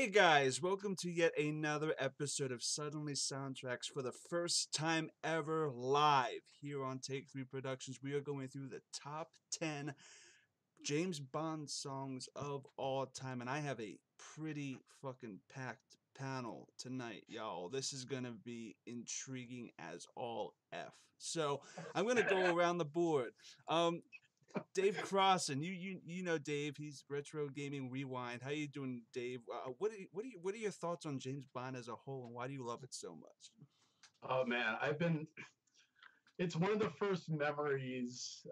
Hey guys, welcome to yet another episode of Suddenly Soundtracks for the first time ever live here on Take 3 Productions. We are going through the top 10 James Bond songs of all time, and I have a pretty fucking packed panel tonight, y'all. This is gonna be intriguing as all F. So I'm gonna go around the board. Dave Crosson, you know Dave. He's Retro Gaming Rewind. How you doing, Dave? What are your thoughts on James Bond as a whole, and why do you love it so much? Oh man, it's one of the first memories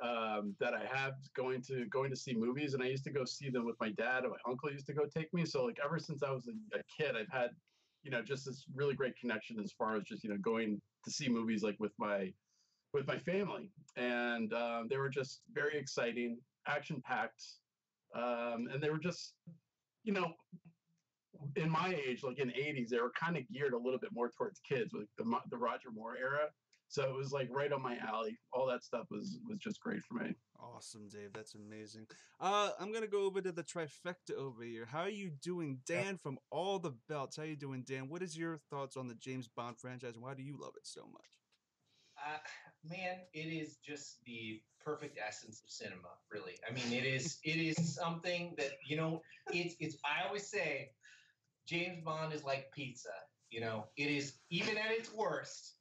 that I have going to see movies, and I used to go see them with my dad, and my uncle used to go take me. So like ever since I was a kid, I've had just this really great connection as far as just going to see movies like with my family, and they were just very exciting, action packed, and they were just in my age, like in the 80s, they were kind of geared a little bit more towards kids with the Roger Moore era. So it was like right on my alley. All that stuff was just great for me. Awesome, Dave. That's amazing. I'm gonna go over to the trifecta over here. How are you doing, Dan? From All the Belts, how you doing, Dan? What is your thoughts on the James Bond franchise, and why do you love it so much? Man, it is just the perfect essence of cinema, really. I mean, it is something that, it's I always say James Bond is like pizza. It is, even at its worst,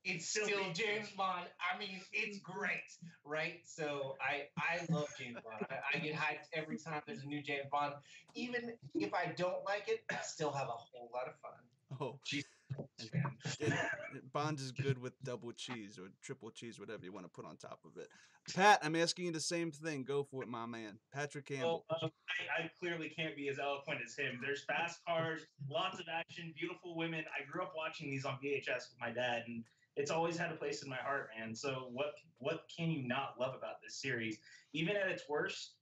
it's still James Bond. I mean, it's great, right? So I love James Bond. I get hyped every time there's a new James Bond. Even if I don't like it, I still have a whole lot of fun. Oh, Bond is good with double cheese or triple cheese, whatever you want to put on top of it. Pat, I'm asking you the same thing. Go for it, my man. Patrick Campbell. Well, I clearly can't be as eloquent as him. There's fast cars, lots of action, beautiful women. I grew up watching these on VHS with my dad, and it's always had a place in my heart, man. So what can you not love about this series? Even at its worst,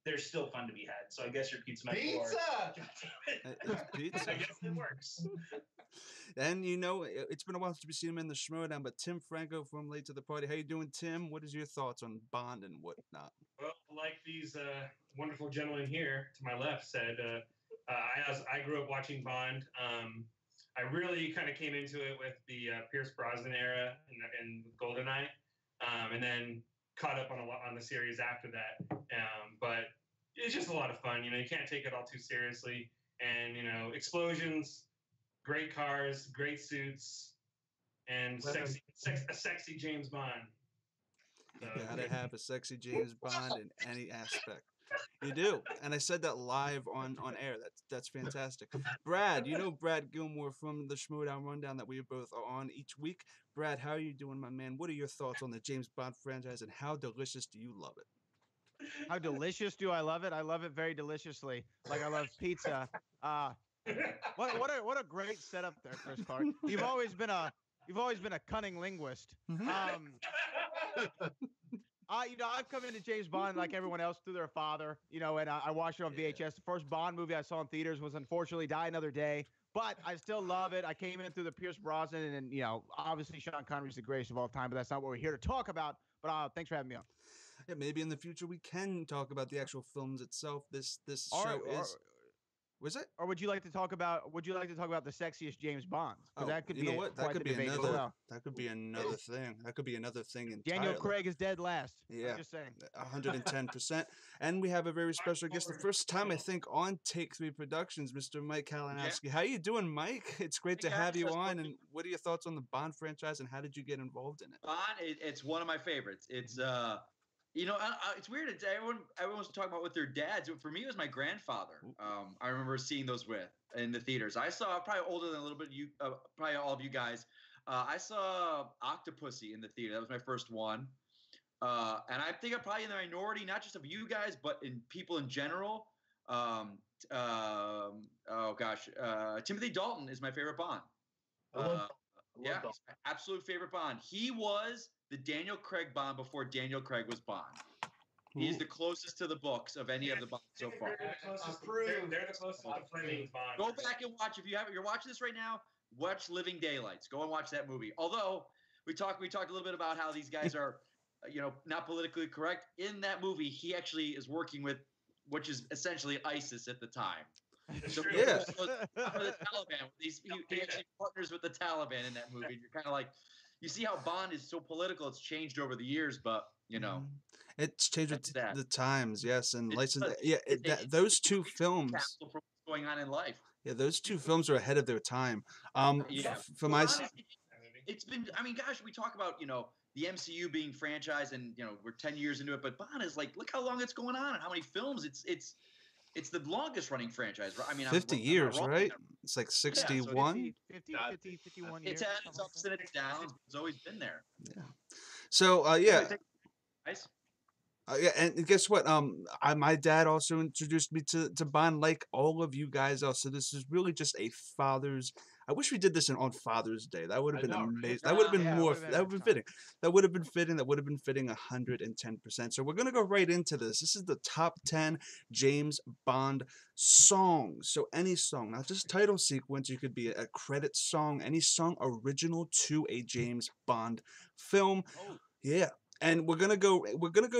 there's still fun to be had. So I guess your pizza might be Pizza. I guess it works. And it's been a while since we've seen him in the Schmodown, but Tim Franco from Late to the Party. How you doing, Tim? What is your thoughts on Bond and whatnot? Well, like these wonderful gentlemen here to my left said, I grew up watching Bond. I really kind of came into it with the Pierce Brosnan era and GoldenEye, and then caught up on the series after that. But it's just a lot of fun. You can't take it all too seriously. And, explosions, great cars, great suits, and a sexy James Bond. So, you gotta have a sexy James Bond in any aspect. You do, and I said that live on air. That's fantastic. Brad, Brad Gilmore from the Schmodown Rundown that we both are on each week. Brad, how are you doing, my man? What are your thoughts on the James Bond franchise, and how delicious do you love it? How delicious do I love it? I love it very deliciously, like I love pizza. What a great setup there, Chris Clark. You've always been a cunning linguist. I've come into James Bond like everyone else through their father, and I watched it on VHS. The first Bond movie I saw in theaters was unfortunately Die Another Day, but I still love it. I came in through the Pierce Brosnan, and obviously Sean Connery's the greatest of all time, but that's not what we're here to talk about. But thanks for having me on. Yeah, maybe in the future we can talk about the actual films itself. This show is. Was it? Or would you like to talk about the sexiest James Bond? That could be another. That could be another thing. That could be another thing entirely. Daniel Craig is dead last. Yeah, I'm just saying. 110%. And we have a very special guest, the first time I think on Take 3 Productions, Mr. Mike Kalinowski. Yeah. How you doing, Mike? It's great to have you on. And what are your thoughts on the Bond franchise, and how did you get involved in it? Bond, it's one of my favorites. It's it's weird. Everyone wants to talk about with their dads. For me, it was my grandfather. I remember seeing those in the theaters. I saw, probably older than a little bit, probably all of you guys. I saw Octopussy in the theater. That was my first one. And I think I'm probably in the minority, not just of you guys, but in people in general. Timothy Dalton is my favorite Bond. Yeah, he's my absolute favorite Bond. He was the Daniel Craig Bond before Daniel Craig was Bond. He's the closest to the books of any of the Bonds so far. They're the closest to Fleming's Bond. Go back and watch. If you're watching this right now, watch Living Daylights. Go and watch that movie. Although we talked a little bit about how these guys are, not politically correct. In that movie, he actually is working with, which is essentially ISIS at the time. It's So true. Yeah. for the Taliban. He actually partners with the Taliban in that movie. You're kind of like, you see how Bond is so political. It's changed over the years, but you know, It's changed with that's that. the times, yes, and It's license. just- Yeah, it's those two it's films. capsule for what's going on in life. Yeah, those two films are ahead of their time. Yeah. For Well, my honestly, it's been. I mean, gosh, we talk about the MCU being franchise, and we're 10 years into it, but Bond is like, look how long it's going on and how many films. It's the longest running franchise. Right? I mean, 50 I'm not years, wrong. right? It's like so 61. 51 It's years. had something its like ups that. and its downs, but it's always been there. Yeah. So yeah. Anyway, guys. Yeah, and guess what? My dad also introduced me to Bond, like all of you guys else. So this is really just a father's. I wish we did this on Father's Day. That would have I been know, right? amazing. That would have been Yeah, it more. would've been That would have been nice fitting. That would have been fitting. That would have been fitting 110%. So we're gonna go right into this. This is the top 10 James Bond songs. So any song, not just title sequence. You could be a credit song, any song original to a James Bond film. Oh, Yeah. And we're gonna go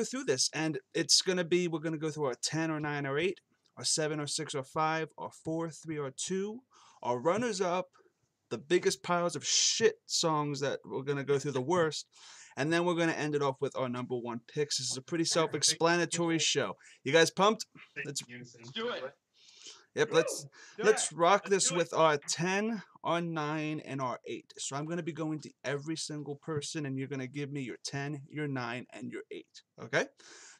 through this, and we're gonna go through our 10 or 9 or 8, or 7 or 6 or 5, or 4, 3 or 2, our runners up, the biggest piles of shit songs that we're gonna go through the worst, and then we're gonna end it off with our number 1 picks. This is a pretty self-explanatory show. You guys pumped? Let's do it. Yep, let's Do let's it. rock Let's this do it. with our 10, our 9, and our 8. So I'm going to be going to every single person, and you're going to give me your 10, your 9, and your 8. Okay?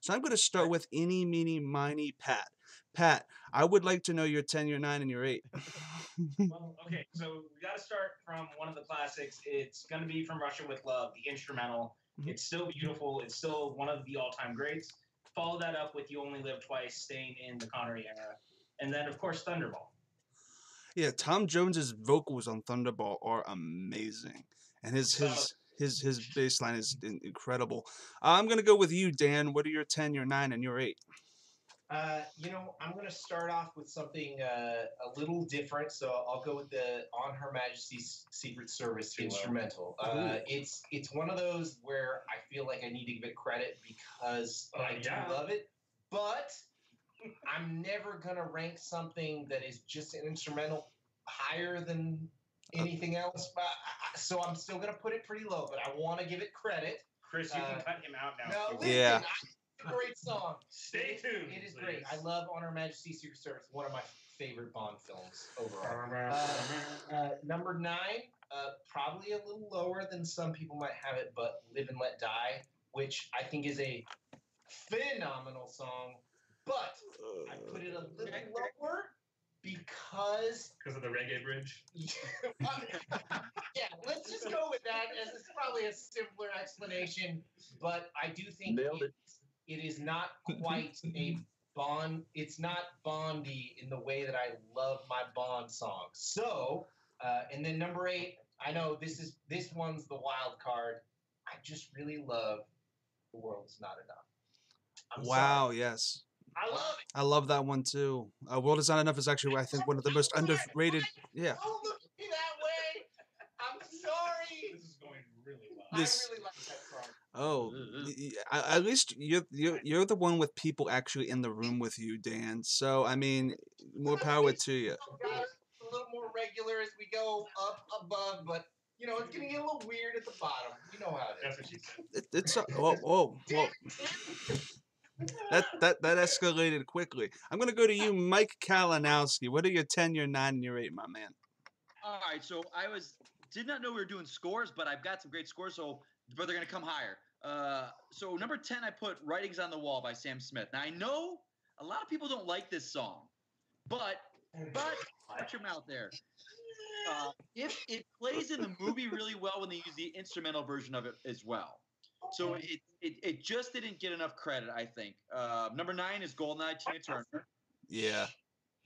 So I'm going to start with eeny, meeny, miny, Pat. Pat, I would like to know your 10, your 9, and your 8. Well, okay, so we got to start from one of the classics. It's going to be From Russia with Love, the instrumental. Mhm. It's still beautiful. It's still one of the all-time greats. Follow that up with You Only Live Twice, staying in the Connery era. And then, of course, Thunderball. Yeah, Tom Jones's vocals on Thunderball are amazing, and his bass line is incredible. I'm going to go with you, Dan. What are your 10, your 9, and your 8? I'm going to start off with something a little different. So I'll go with the On Her Majesty's Secret Service instrumental. It's one of those where I feel like I need to give it credit because I do love it, but I'm never going to rank something that is just an instrumental higher than anything else. So I'm still going to put it pretty low, but I want to give it credit. Chris, you can cut him out now. No, listen, Yeah. Great song. Stay tuned. It is please. great. I love On Her Majesty's Secret Service. One of my favorite Bond films overall. Number 9, probably a little lower than some people might have it, but Live and Let Die, which I think is a phenomenal song. But I put it a little lower because of the reggae bridge. yeah, let's just go with that as it's probably a simpler explanation. But I do think Nailed it. it is not quite a Bond. It's not Bondy in the way that I love my Bond songs. So, and then number 8, I know this one's the wild card. I just really love The World Is Not Enough. I'm Wow, sorry. yes. I love it. I love that one too. World Is Not Enough is actually, I think, one of the most underrated. Yeah. Don't look at me that way. I'm sorry. This is going really well. I This- really like that song. Oh, at least you're the one with people actually in the room with you, Dan. So I mean, more power to you. Guys, a little more regular as we go up above, but it's gonna get a little weird at the bottom. You know how it That's is. what she said. It's whoa. That escalated quickly. I'm gonna go to you, Mike Kalinowski. What are your 10, your 9, and your 8, my man? All right, so did not know we were doing scores, but I've got some great scores, but they're gonna come higher. So number 10, I put "Writings on the Wall" by Sam Smith. Now I know a lot of people don't like this song, but watch your mouth there. If it plays in the movie really well when they use the instrumental version of it as well. So it just didn't get enough credit, I think. Number 9 is "Goldeneye" Tina Turner. Yeah.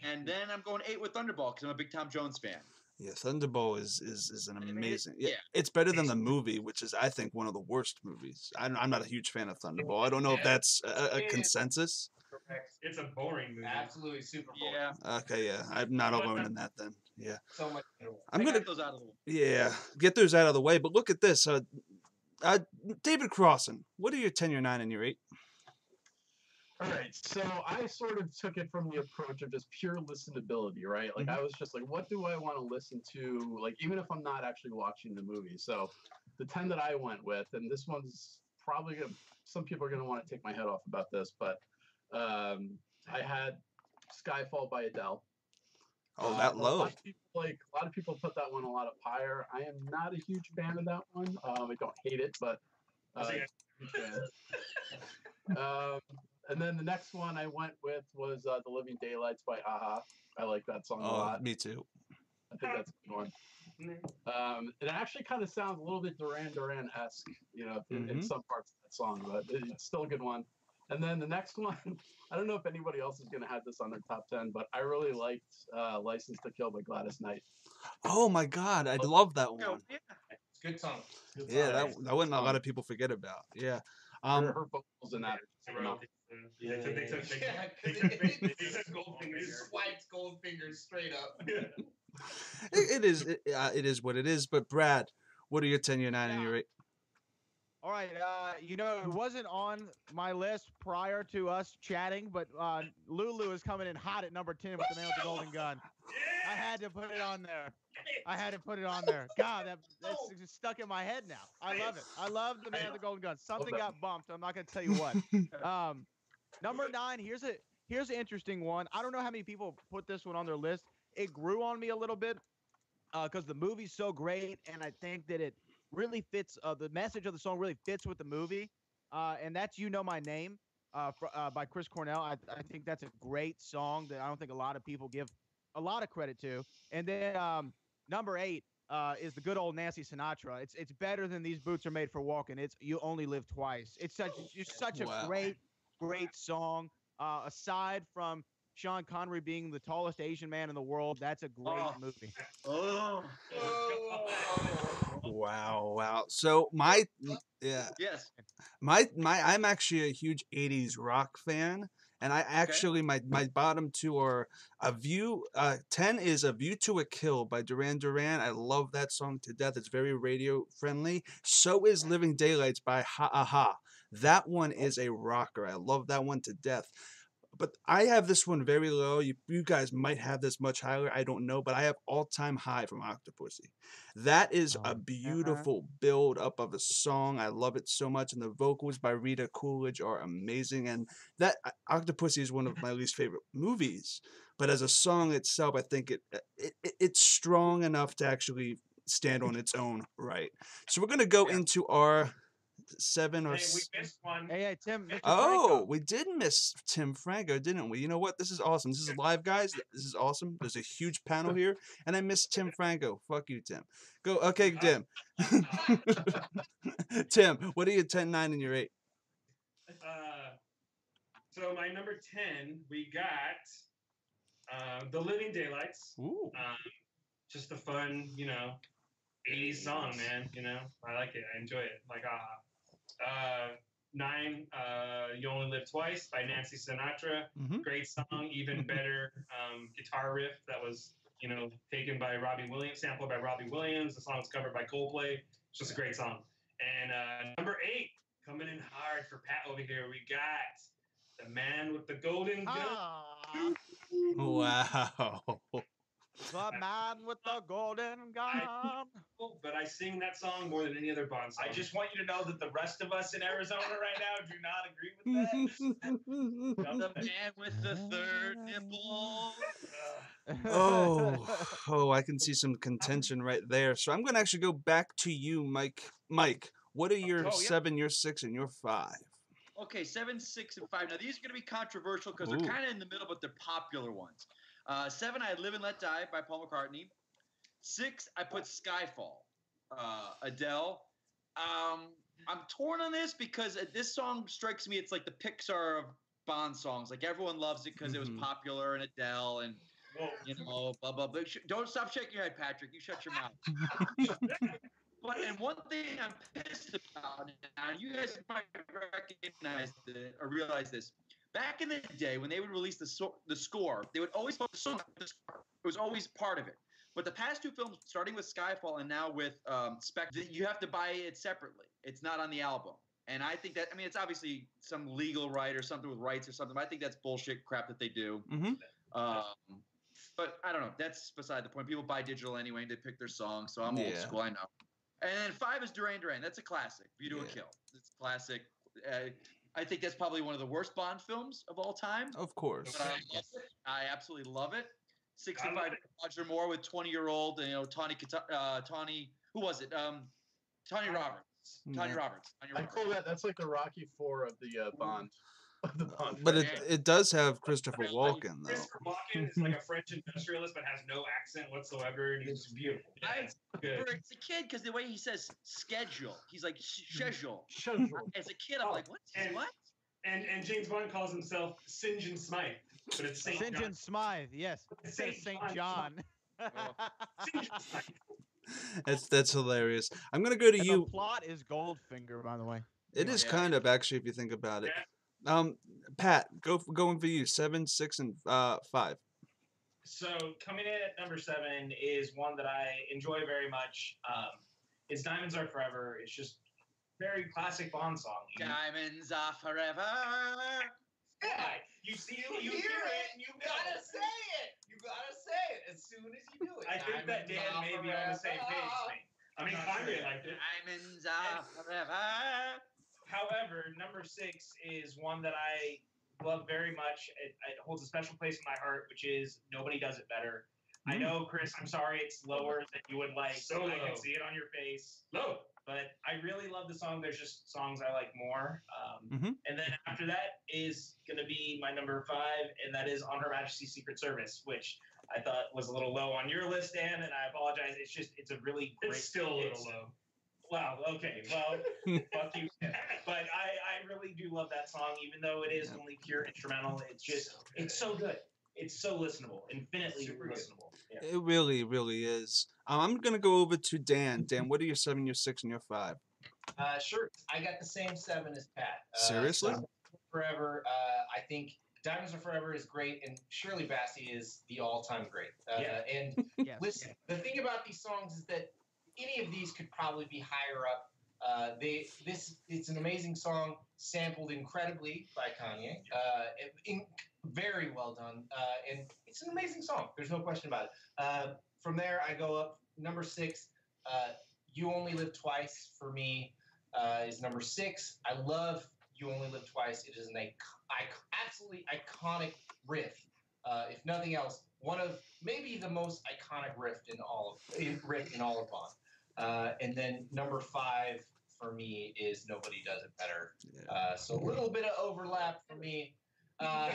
And then I'm going 8 with "Thunderball" because I'm a big Tom Jones fan. Yeah, Thunderball is an amazing. Yeah, yeah. it's better than the movie, which is I think one of the worst movies. I'm not a huge fan of Thunderball. I don't know if that's a consensus. It's a boring movie. Absolutely super boring. Yeah. Okay, yeah, I'm not alone in that then. Yeah, So much better. I'm I gonna got those out of the way. yeah get those out of the way. But look at this, David Crosson. What are your 10, your 9, and your 8? All right, so I sort of took it from the approach of just pure listenability, right? Like I was just like, what do I want to listen to? Like even if I'm not actually watching the movie. So the 10 that I went with, and this one's probably gonna, some people are gonna want to take my head off about this, but I had Skyfall by Adele. Oh, that A lot low. of people, a lot of people put that one a lot up higher. I am not a huge fan of that one. I don't hate it, but huge fan. And then the next one I went with was The Living Daylights by Haha. I like that song a lot. Me too. I think that's a good one. It actually kind of sounds a little bit Duran Duran-esque, you know, in some parts of that song, but it's still a good one. And then the next one, I don't know if anybody else is going to have this on their top 10, but I really liked License to Kill by Gladys Knight. Oh my God, I love that one. It's a good song. It's a good Yeah, song. that one a lot of people forget about. Yeah. Her vocals in that. Yeah, They took Goldfinger. Swipes Goldfinger straight up. It is what it is. But Brad, what are your 10, your 9, and your 8? All right, you know, it wasn't on my list prior to us chatting, but Lulu is coming in hot at number 10 with The Man with the Golden Gun. I had to put it on there. God, that's just stuck in my head now. I love it. I love The Man with the Golden Gun. Something got bumped. I'm not going to tell you what. Number 9, here's an interesting one. I don't know how many people put this one on their list. It grew on me a little bit because the movie's so great, and I think that it really fits. The message of the song really fits with the movie, and that's "You Know My Name" by Chris Cornell. I think that's a great song that I don't think a lot of people give a lot of credit to. And then number 8 is the good old Nancy Sinatra. It's better than These Boots Are Made for Walking. It's You Only Live Twice. It's such a great song. Aside from Sean Connery being the tallest Asian man in the world, that's a great movie. Wow. So I'm actually a huge 80s rock fan, and I actually my bottom 2 are 10 is A View to a Kill by Duran Duran. I love that song to death. It's very radio friendly. So is Living Daylights by Ha. That one is a rocker. I love that one to death. But I have this one very low. You guys might have this much higher. I don't know, but I have All-Time High from Octopussy. That is a beautiful build up of a song. I love it so much, and the vocals by Rita Coolidge are amazing. And that Octopussy is one of my least favorite movies, but as a song itself, I think it's strong enough to actually stand on its own right. So we're gonna go into our 7 or we missed one. Hey, Tim. Mr. Oh, Franco. we did miss Tim Franco, didn't we? You know what? This is awesome. This is live, guys. This is awesome. There's a huge panel here, and I missed Tim Franco. Fuck you, Tim. Go. Okay, Tim. Tim, what are your 10, 9, and your 8? So my number 10, we got The Living Daylights. Ooh. Just a fun, 80s song, man. I like it. I enjoy it. Like, 9, You Only Live Twice by Nancy Sinatra. Great song, even better guitar riff that was, taken by Robbie Williams, sampled by Robbie Williams. The song was covered by Coldplay. It's just a great song. And number 8, coming in hard for Pat over here, we got The Man with the Golden Gun. Wow. The Man with the Golden Gun. But I sing that song more than any other Bond song. I just want you to know that the rest of us in Arizona right now do not agree with that. The Man with the Third Nipple. Oh, I can see some contention right there. So I'm going to actually go back to you, Mike. Mike, what are your 7, your 6, and your 5? Okay, 7, 6, and 5. Now, these are going to be controversial because they're kind of in the middle, but they're popular ones. 7, I had Live and Let Die by Paul McCartney. 6, I put Skyfall, Adele. I'm torn on this because this song strikes me, it's like the Pixar of Bond songs. Like, everyone loves it because it was popular, and Adele, and, blah, blah, blah. Don't stop shaking your head, Patrick. You shut your mouth. But, and one thing I'm pissed about, and you guys might recognize it or realize this, back in the day when they would release the score, they would always put the song on the score. It was always part of it. But the past 2 films, starting with Skyfall and now with Spectre, you have to buy it separately. It's not on the album. And I think that, I mean, it's obviously some legal right or something with rights or something, but I think that's bullshit crap that they do. Mm-hmm. But I don't know. That's beside the point. People buy digital anyway. They pick their songs. So I'm old Yeah. school. I know. And then 5 is Duran Duran. That's a classic. View to a Kill. It's classic. I think that's probably one of the worst Bond films of all time. Of course. But I absolutely love it. 65 Roger Moore with 20-year-old, Tawny, who was it? Tawny Roberts. Tawny Roberts. I call that. That's like the Rocky IV of the Bond. But it does have Christopher Walken though. Christopher Walken is like a French industrialist, but has no accent whatsoever, and he's beautiful. It's a kid because the way he says schedule, he's like schedule. As a kid, I'm like, what? And James Bond calls himself St. John Smythe, but it's St. St. John Smythe, yes. Instead of St. John. That's hilarious. I'm gonna go to you. The plot is Goldfinger, by the way. It is kind of, actually, if you think about it. Pat, going for you. 7, 6, and 5. So coming in at number 7 is one that I enjoy very much. It's Diamonds Are Forever. It's just very classic Bond song. Diamonds are forever. Yeah, you hear it, and you gotta say it. You gotta say it as soon as you do it. I think that Dan may be on the same page as me. I mean, Kanye liked it. Diamonds are forever. However, number 6 is one that I love very much. It holds a special place in my heart, which is Nobody Does It Better. I know, Chris, I'm sorry it's lower than you would like. So I can see it on your face. Low. But I really love the song. There's just songs I like more. And then after that is going to be my number 5, and that is On Her Majesty's Secret Service, which I thought was a little low on your list, Dan, and I apologize. It's a really great... It's still a little low. Wow, okay, well, fuck you. But I really do love that song, even though it is only pure instrumental. It's so good. It's so listenable, infinitely listenable. Yeah. It really, really is. I'm gonna go over to Dan. Dan, what are your 7, your 6, and your 5? Sure. I got the same 7 as Pat. Seriously? Forever. I think Diamonds Are Forever is great, and Shirley Bassey is the all-time great. And listen, the thing about these songs is that any of these could probably be higher up. It's an amazing song, sampled incredibly by Kanye. Very well done, and it's an amazing song. There's no question about it. From there, I go up. Number 6, You Only Live Twice for me is number 6. I love You Only Live Twice. It is an absolutely iconic riff. If nothing else, one of maybe the most iconic riff in all of Bond. And then number 5 for me is Nobody Does It Better. So a little bit of overlap for me. Brad,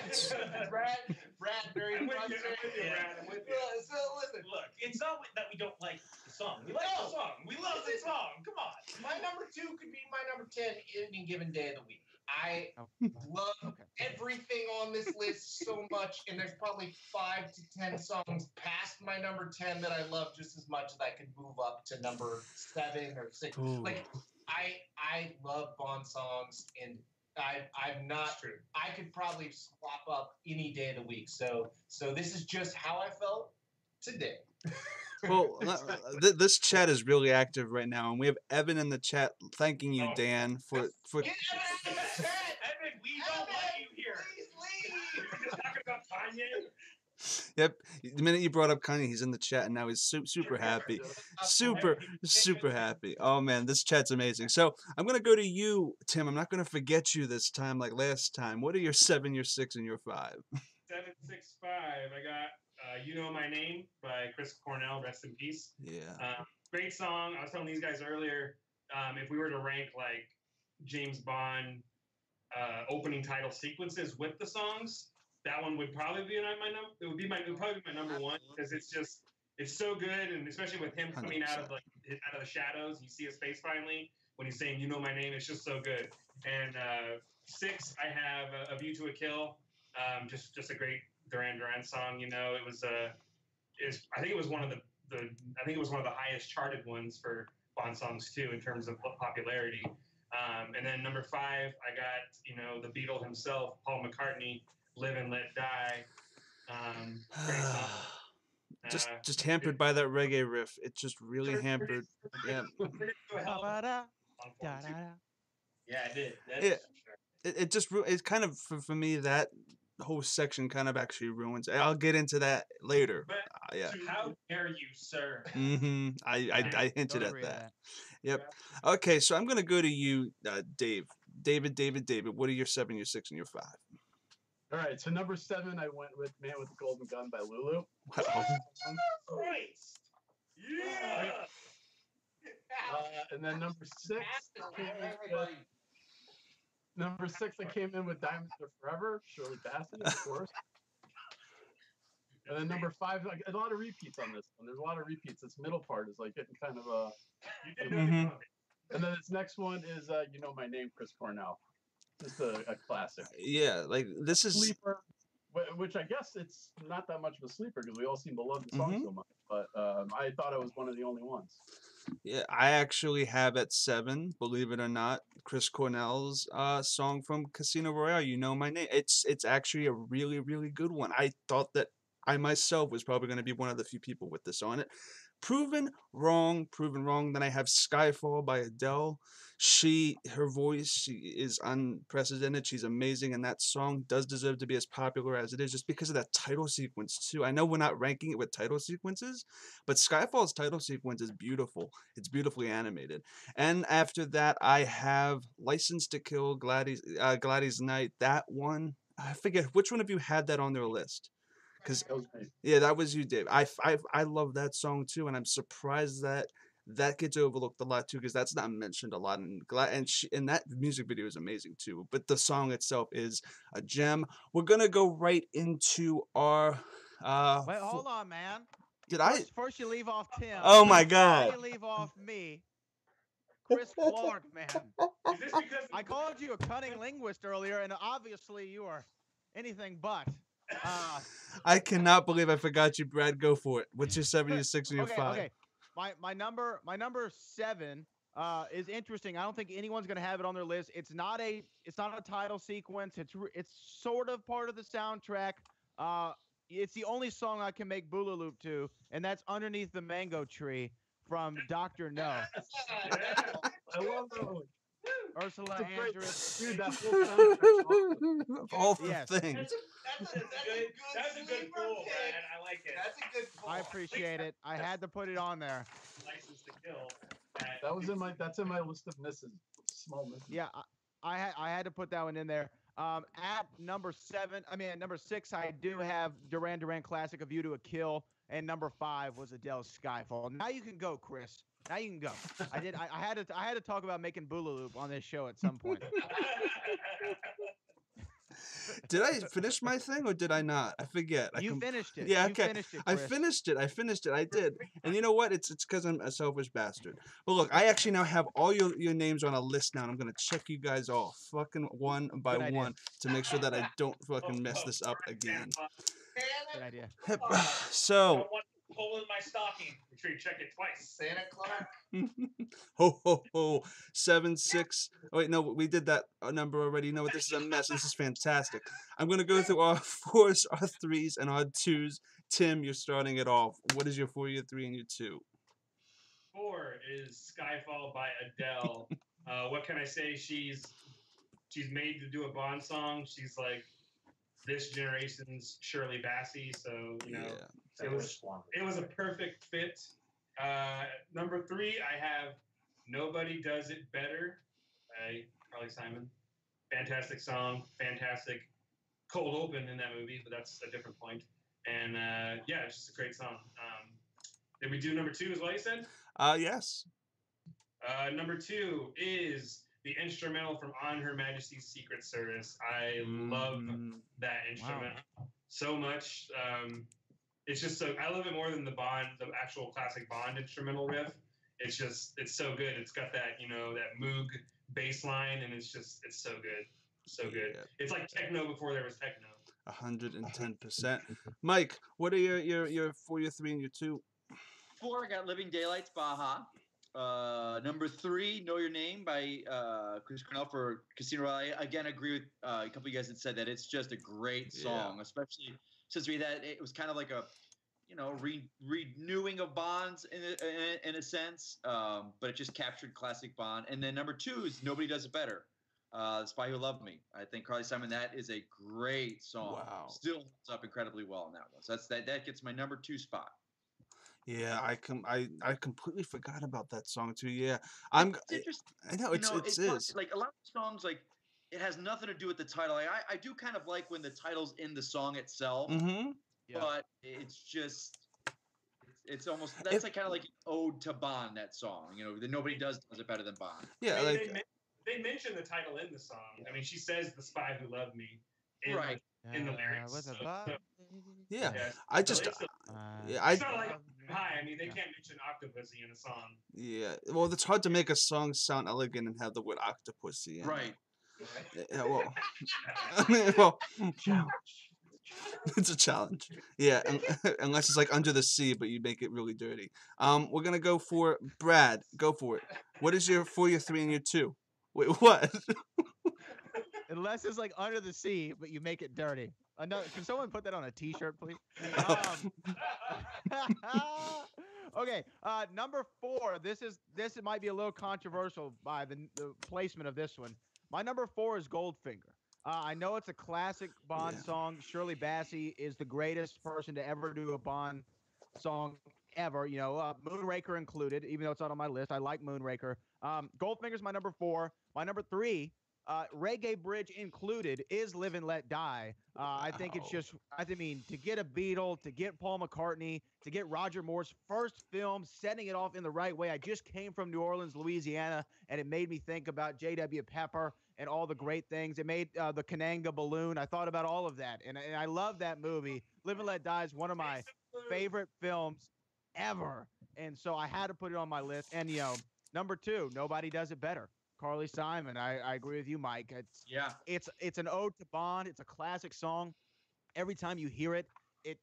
very frustrated. I'm with you. So listen, look, it's not that we don't like the song. We like the song. We love the song. Come on. My number 2 could be my number 10 any given day of the week. I love everything on this list so much, and there's probably 5 to 10 songs past my number 10 that I love just as much that I could move up to number 7 or 6. Ooh. Like I love Bond songs, and I'm not. I could probably swap up any day of the week. So this is just how I felt today. Well, this chat is really active right now, and we have Evan in the chat thanking you, Dan, for. Get Evan in the chat! Evan, we don't want you here. Please leave. You're just talking about Kanye. Yep. The minute you brought up Kanye, he's in the chat, and now he's super happy. Super happy. Oh, man, this chat's amazing. So I'm going to go to you, Tim. I'm not going to forget you this time like last time. What are your 7, your 6, and your 5? 7, 6, 5. I got You Know My Name by Chris Cornell. Rest in peace. Yeah. Great song. I was telling these guys earlier, if we were to rank like James Bond opening title sequences with the songs, that one would probably be my number. It would probably be my number 1 because it's so good, and especially with him coming out of the shadows, you see his face finally when he's saying "You Know My Name." It's just so good. And 6, I have A View to a Kill. Just a great Duran Duran song. You know, I think it was one of the highest charted ones for Bond songs too in terms of popularity. And then number 5, I got the Beatle himself, Paul McCartney. Live and Let Die. Great song. Just hampered by that reggae riff. It's just really hampered. Yeah. Yeah, I did. That's Yeah. for sure. It just it's kind of for me that whole section kind of actually ruins it. I'll get into that later. But Yeah. how dare you, sir? I hinted Don't at agree with that. Yep. Okay, so I'm gonna go to you, Dave. David. What are your 7, your 6, and your 5? All right, so number 7, I went with "Man with the Golden Gun" by Lulu. Wow. Christ! Yeah. And then number 6, I came in with "Diamonds Are Forever," Shirley Bassey, of course. And then number 5, like, a lot of repeats on this one. There's a lot of repeats. This middle part is like getting kind of You did know the comment. And then this next one is "You Know My Name," Chris Cornell. Just a classic. Yeah, like this is Sleeper, which I guess it's not that much of a sleeper because we all seem to love the song so much. But I thought I was one of the only ones. Yeah, I actually have at 7, believe it or not, Chris Cornell's song from Casino Royale, "You Know My Name." It's actually a really, really good one. I thought that I myself was probably going to be one of the few people with this on it. Proven wrong. Then I have "Skyfall" by Adele. Her voice, she is unprecedented. She's amazing, and that song does deserve to be as popular as it is, just because of that title sequence too. I know we're not ranking it with title sequences, but Skyfall's title sequence is beautiful. It's beautifully animated. And after that, I have "License to Kill," Gladys Knight. That one, I forget which one of you had that on their list. Because That was me. yeah, that was you, Dave. I love that song too, and I'm surprised that that gets overlooked a lot too, because that's not mentioned a lot. And that music video is amazing too. But the song itself is a gem. We're gonna go right into our. Wait, hold on, man. Did I? First you leave off Tim. Oh my Then God! you leave off me. Chris Clark, man. Is this because I called you a cunning linguist earlier, and obviously you are anything but. I cannot believe I forgot you, Brad. Go for it. What's your 7, your 6, and your 5? Okay. My number 7 is interesting. I don't think anyone's gonna have it on their list. It's not a title sequence. It's sort of part of the soundtrack. It's the only song I can make Boola Loop to, and that's "Underneath the Mango Tree" from Dr. No. I love that one. Ursula It's a great- Andress. Dude, that whole soundtrack's awesome. Of all the Yes. things. That's That's a good sleeper pull, pick. man. I like it. That's a good pull. I appreciate it. I had to put it on there. License to Kill. That's in my list of misses. Small misses. Yeah, I had to put that one in there. At number 6, I do have Duran Duran classic "A View to a Kill," and number 5 was Adele's "Skyfall." Now you can go, Chris. Now you can go. I had to talk about making Boola Loop on this show at some point. Did I finish my thing or did I not? I forget. You finished it. Yeah, You okay. finished it, I Chris. finished it. I did. And you know what? It's because I'm a selfish bastard. But look, I actually now have all your names on a list now, and I'm gonna check you guys off, fucking one by Good idea. one, to make sure that I don't fucking mess this up again. Good idea. So, Hole in my stocking. Make sure you check it twice. Santa Claus. ho ho ho, 7, 6. Oh wait, no, we did that number already. You know what? This is a mess. This is fantastic. I'm gonna go through our 4s, our 3s, and our 2s. Tim, you're starting it off. What is your 4, your 3, and your 2? 4 is "Skyfall" by Adele. What can I say? She's made to do a Bond song. She's like this generation's Shirley Bassey. So you know, Yeah. it was a perfect fit. Number 3, I have "Nobody Does It Better" by Carly Simon. Fantastic song, fantastic cold open in that movie, but that's a different point. And yeah, it's just a great song. Did we do number 2 as well, you said? Yes. Number 2 is the instrumental from "On Her Majesty's Secret Service." I love that instrument so much. It's just so, I love it more than the actual classic Bond instrumental riff. It's so good. It's got that, that Moog bass line, and it's so good. So good. Yeah. It's like techno before there was techno. 110%. Mike, what are your 4, your 3, and your 2? 4, I got "Living Daylights" Baja. Number 3, "Know Your Name" by Chris Cornell for Casino Royale. Again, I agree with a couple of you guys that said that it's just a great song, especially since it was kind of like a renewing of Bonds in a sense, but it just captured classic Bond. And then number 2 is "Nobody Does It Better" Spy Who Loved Me. I think Carly Simon, that is a great song. Wow. Still holds up incredibly well on that one. So that gets my number 2 spot. Yeah, I completely forgot about that song too. Yeah, It's interesting. I know You know, it's funny, is. like a lot of songs, like it has nothing to do with the title. Like, I do kind of like when the title's in the song itself, Mm-hmm. Yeah. but it's just it's almost that's like kind of like an ode to Bond. That song, you know, that nobody does it better than Bond. Yeah, I mean, like they mention the title in the song. I mean, she says "The Spy Who Loved Me" in, Right. in the lyrics. With a So, bug. yeah. yes. I just So it's, yeah, it's not like hi. I mean, they Yeah. can't mention Octopussy in a song. yeah. Well, it's hard to make a song sound elegant and have the word octopussy in it. Right. Yeah, well, I mean, well, Challenge. it's a challenge. Yeah, unless it's like Under the Sea, but you make it really dirty. We're gonna go for Brad. Go for it. What is your 3, and your 2? Wait, what? Unless it's like Under the Sea, but you make it dirty. Another, can someone put that on a T-shirt, please? Okay, number 4. This might be a little controversial by the placement of this one. My number 4 is Goldfinger. I know it's a classic Bond song. Shirley Bassey is the greatest person to ever do a Bond song ever. You know, Moonraker included, even though it's not on my list. I like Moonraker. Goldfinger's my number 4. My number 3, Reggae Bridge included, is Live and Let Die. I think it's just, I mean, to get a Beatle, to get Paul McCartney, to get Roger Moore's first film, setting it off in the right way. I just came from New Orleans, Louisiana, and it made me think about J.W. Pepper and all the great things. It made the Kananga Balloon. I thought about all of that, and I love that movie. Live and Let Die is one of my favorite films ever, and so I had to put it on my list. And, you know, number 2, Nobody Does It Better. Carly Simon. I agree with you, Mike. It's an ode to Bond. It's a classic song. Every time you hear it, it's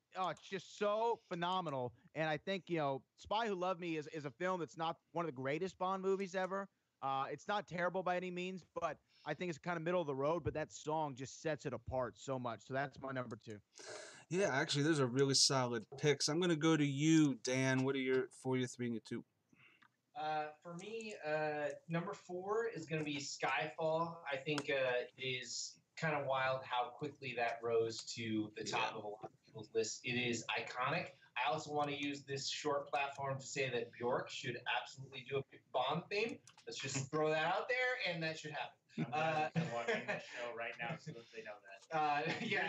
just so phenomenal. And I think, you know, Spy Who Loved Me is a film that's not one of the greatest Bond movies ever. It's not terrible by any means, but I think it's kind of middle of the road. But that song just sets it apart so much. So that's my number 2. Yeah, actually, those are really solid picks. I'm gonna go to you, Dan. What are your 3, and your 2? For me, number 4 is going to be Skyfall. I think it is kind of wild how quickly that rose to the top of a lot of people's lists. It is iconic. I also want to use this short platform to say that Bjork should absolutely do a Bond theme. Let's just throw that out there, and that should happen. I'm watching the show right now, so they know that. Yeah,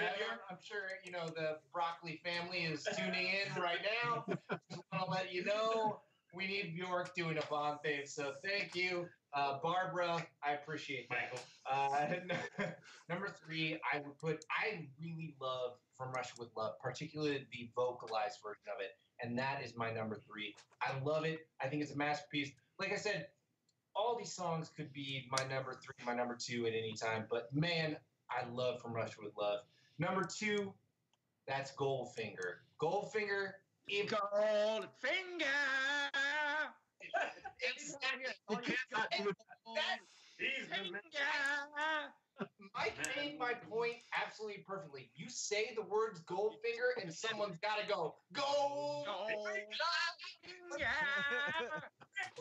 I'm sure you know the Broccoli family is tuning in right now. Just want to let you know we need Bjork doing a Bond theme. So thank you, Barbara. I appreciate that. Michael. Number 3, I really love From Russia with Love, particularly the vocalized version of it, and that is my number 3. I love it. I think it's a masterpiece. Like I said, all these songs could be my number 3, my number 2 at any time, but man, I love From Russia with Love. Number 2, that's Goldfinger. Goldfinger. Goldfinger. Mike made my point absolutely perfectly. You say the words Goldfinger, and someone's got to go, Goldfinger!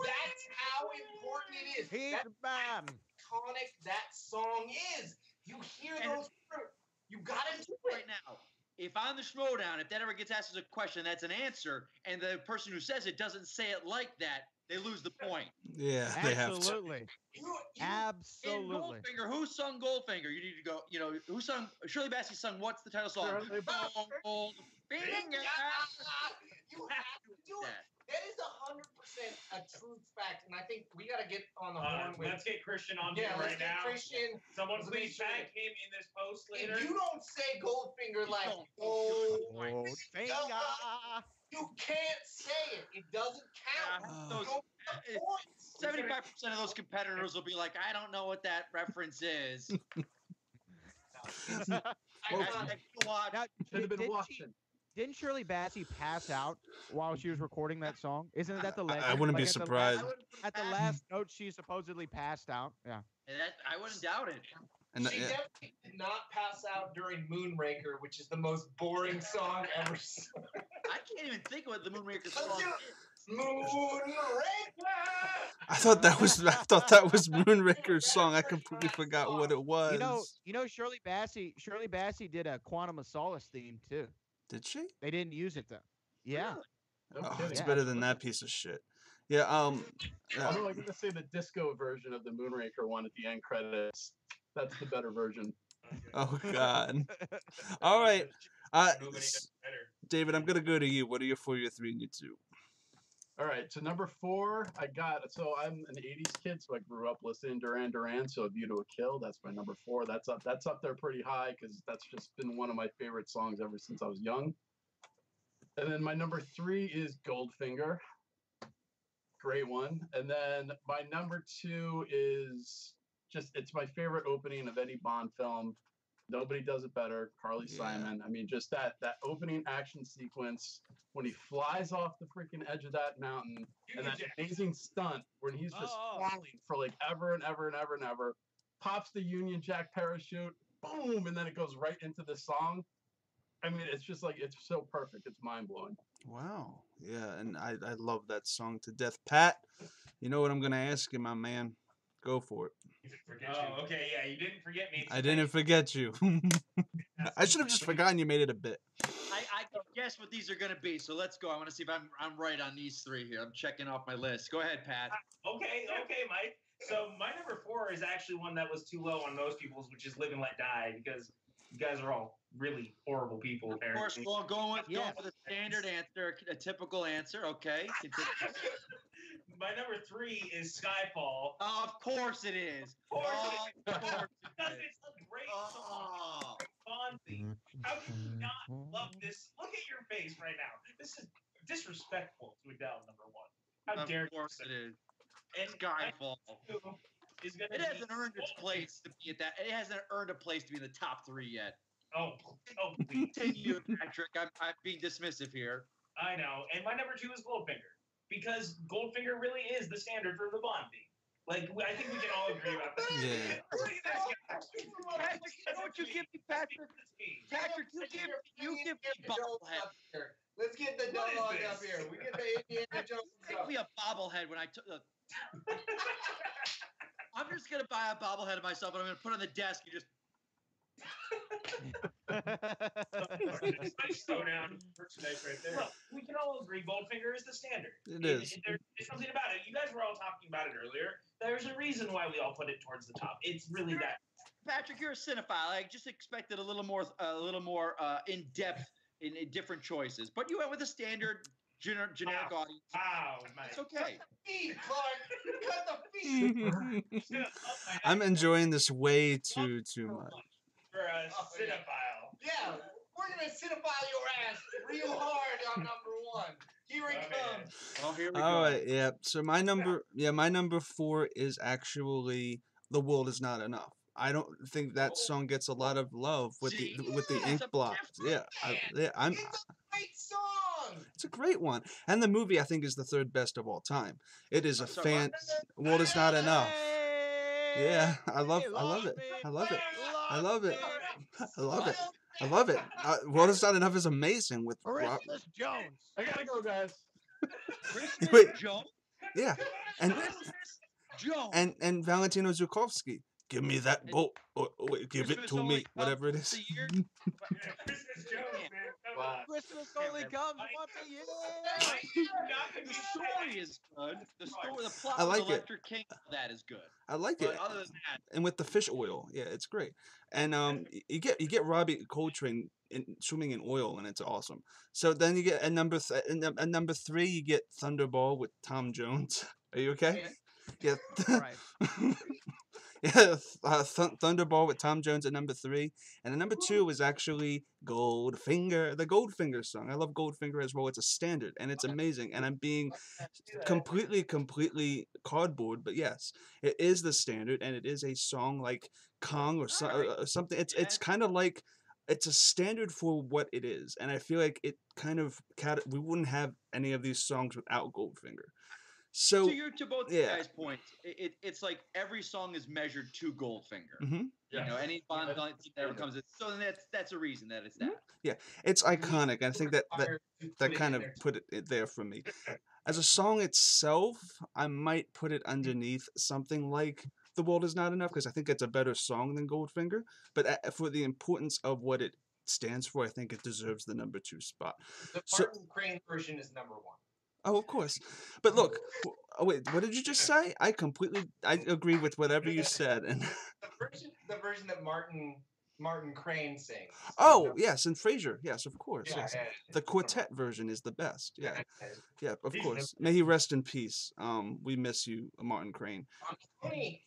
That's how important it is. That's how iconic that song is. You hear those words, you got to do it. Right now, if on the Schmodown, if that ever gets asked as a question, that's an answer, and the person who says it doesn't say it like that, they lose the point. Yeah, they have to. Absolutely. Absolutely. In Goldfinger, who sung Goldfinger? You need to go, you know, who sung, Shirley Bassey sung, what's the title song? Shirley Goldfinger. You have to do it. That is 100% a true fact, and I think we got to get on the horn with. Let's get Christian on Yeah, here let's right get now. Christian. Someone Please please tag him in this post later. If you don't say Goldfinger like Goldfinger. you can't say it. It doesn't count. Those, 75% of those competitors will be like, I don't know what that reference is. Now, Should have been didn't watching. Didn't Shirley Bassey pass out while she was recording that song? Isn't that the legend? I wouldn't be at surprised. At the last note, she supposedly passed out. Yeah. I wouldn't doubt it. And She definitely did not pass out during Moonraker, which is the most boring song ever sung. I can't even think of what the Moonraker song is. I thought that was Moonraker's song. I completely forgot what it was. You know, Shirley Bassey did a Quantum of Solace theme too. Did she? They didn't use it though. Yeah. No Oh, kidding. it's Yeah, better than that piece of shit. Yeah. Although I gotta say the disco version of the Moonraker one at the end credits, that's the better version. Oh God. All right. Nobody does better. David, I'm gonna go to you. What are your 4, your 3, and your 2? All right, so number 4, so I'm an 80s kid, so I grew up listening to Duran Duran, so View to a Kill, that's my number 4. That's up there pretty high because that's just been one of my favorite songs ever since I was young. And then my number 3 is Goldfinger. Great one. And then my number 2 is it's my favorite opening of any Bond film. Nobody does it better. Carly Simon. I mean, just that opening action sequence when he flies off the freaking edge of that mountain and that amazing stunt when he's just falling for like ever and ever and ever and ever, pops the Union Jack parachute, boom, and then it goes right into the song. I mean, it's just like, it's so perfect. It's mind blowing. Wow. Yeah, and I love that song to death. Pat, you know what I'm gonna ask you, my man. Go for it. Oh, okay, yeah, you didn't forget me. I didn't forget you. I should have just forgotten you made it a bit. I can guess what these are going to be, so let's go. I want to see if I'm right on these 3 here. I'm checking off my list. Go ahead, Pat. Okay, Mike. So my number 4 is actually one that was too low on most people's, which is Live and Let Die, because you guys are all really horrible people. Of course, apparently. well, going with a standard answer, a typical answer. Okay. My number 3 is Skyfall. Of course it is. Of course Of course Because it is. it's a great song. Bond theme. How can you not love this? Look at your face right now. This is disrespectful to Adele, number 1. How dare you? Of course it is. And Skyfall. It hasn't earned its place to be at that. It hasn't earned a place to be in the top 3 yet. Oh, please. Continue, Patrick. I'm being dismissive here. I know. And my number 2 is Goldfinger. Because Goldfinger really is the standard for the Bond theme. Like, I think we can all agree about that. Yeah. Patrick, don't you give me Patrick? Patrick, you give me bobblehead. Let's get the dialogue up here. We get the Indiana Jones Give me a bobblehead when I took. I'm just gonna buy a bobblehead of myself, and I'm gonna put it on the desk and just. Slow down merchandise right there. Look, we can all agree Goldfinger is the standard. It is. There's something about it. You guys were all talking about it earlier. There's a reason why we all put it towards the top. It's really that. Patrick, you're a cinephile. I just expected a little more in depth in different choices, but you went with a standard generic audience. Wow, Mike. It's okay. Feet, Clark. Cut the feet. I'm enjoying this way too much. For a cinephile. Yeah, we're gonna cinephile your ass real hard on number 1. Here it comes. Oh, here we All go. right, yeah. So my number 4 is actually "The World Is Not Enough." I don't think that song gets a lot of love with the ink blocks. Yeah, It's a great song. It's a great one, and the movie I think is the 3rd best of all time. It is a fan. "World Is Not Enough." Yeah, I love it. I love it. I love it. I love it. I love it. "World Is Not Enough" is amazing with Christmas Jones. I gotta go, guys. Wait. Jones. Yeah, and Jones. and Valentino Zukovsky. Give me that boat. Or wait, give it Christmas to only me. Whatever it comes is. once a year. Christmas Jones, man. Come Wow. on. Christmas only comes once a year. The story is good. The plot I like of it. Electric King, that is good. I like But it. other than that, And with the fish oil, yeah, it's great. And you get Robbie Coltrane swimming in oil, and it's awesome. So then you get at number 3, you get Thunderball with Tom Jones. Are you okay? Yeah. Right. Yeah, Thunderball with Tom Jones at number 3, and at number 2 is actually Goldfinger, the Goldfinger song. I love Goldfinger as well. It's a standard, and it's amazing. And I'm being completely cardboard, but yes, it is the standard, and it is a song like Kong or something. It's kind of like it's a standard for what it is, and I feel like it kind of we wouldn't have any of these songs without Goldfinger. So To both yeah. guys' points, it's like every song is measured to Goldfinger. Mhm. You know, any Bond song that ever comes in. So then that's a reason that it's that. Yeah, it's iconic. I think that Required to that put it kind in of there. put it there for me. As a song itself, I might put it underneath something like "The World Is Not Enough" because I think it's a better song than Goldfinger. But for the importance of what it stands for, I think it deserves the number 2 spot. The So, Martin Crane version is number 1. oh, of course. But look, oh wait, what did you just say? I agree with whatever you said. And The version that Martin Crane sings. oh, yes, and Frasier. Yes, of course. Yeah, Yes. yeah, The quartet version is the best. Yeah. yeah. Yeah, of He's course. May he rest in peace. We miss you, Martin Crane. Tony,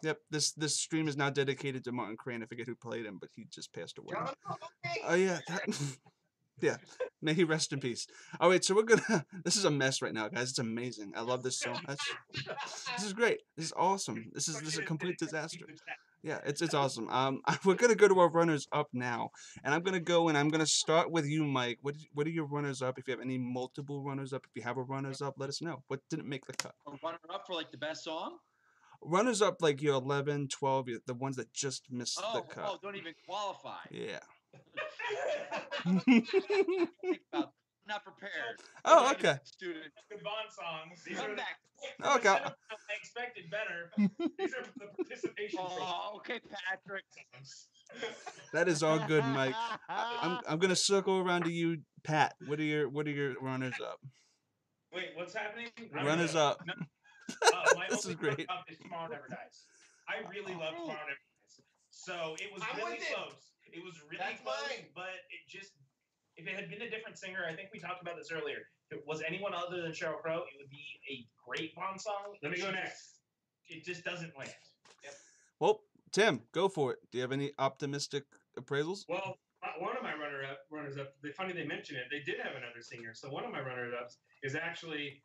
Yep, this stream is now dedicated to Martin Crane. I forget who played him, but he just passed away. John, Oh yeah, yeah. May he rest in peace. All right, so we're gonna. This is a mess right now, guys. It's amazing. I love this so much. This is great. This is awesome. This is a complete disaster. Yeah, it's awesome. We're gonna go to our runners up now, and I'm gonna start with you, Mike. What are your runners up? If you have any multiple runners up, if you have a runners up, let us know. What didn't make the cut? A runner up for like the best song. Runners up like your 11, 12, the ones that just missed the cut. Oh, don't even qualify. Yeah. Think about that. I'm not prepared. Oh, okay. Student. Good Bond songs. These Come are back. Okay. I expected better. These are the participation Oh, okay, Patrick. That is all good, Mike. I'm gonna circle around to you, Pat. What are your runners up? Wait, what's happening? Runners up. My This is only great. runner-up is Tomorrow Never Dies. I really love Tomorrow Never Dies. So it was I'm really with it. close. It was really That's close, mine. but if it had been a different singer, I think we talked about this earlier. If it was anyone other than Sheryl Crow, it would be a great Bond song. Let me go next. It just doesn't land. Well, Tim, go for it. Do you have any optimistic appraisals? Well, one of my runners up. Funny they mention it. They did have another singer. So one of my runners ups is actually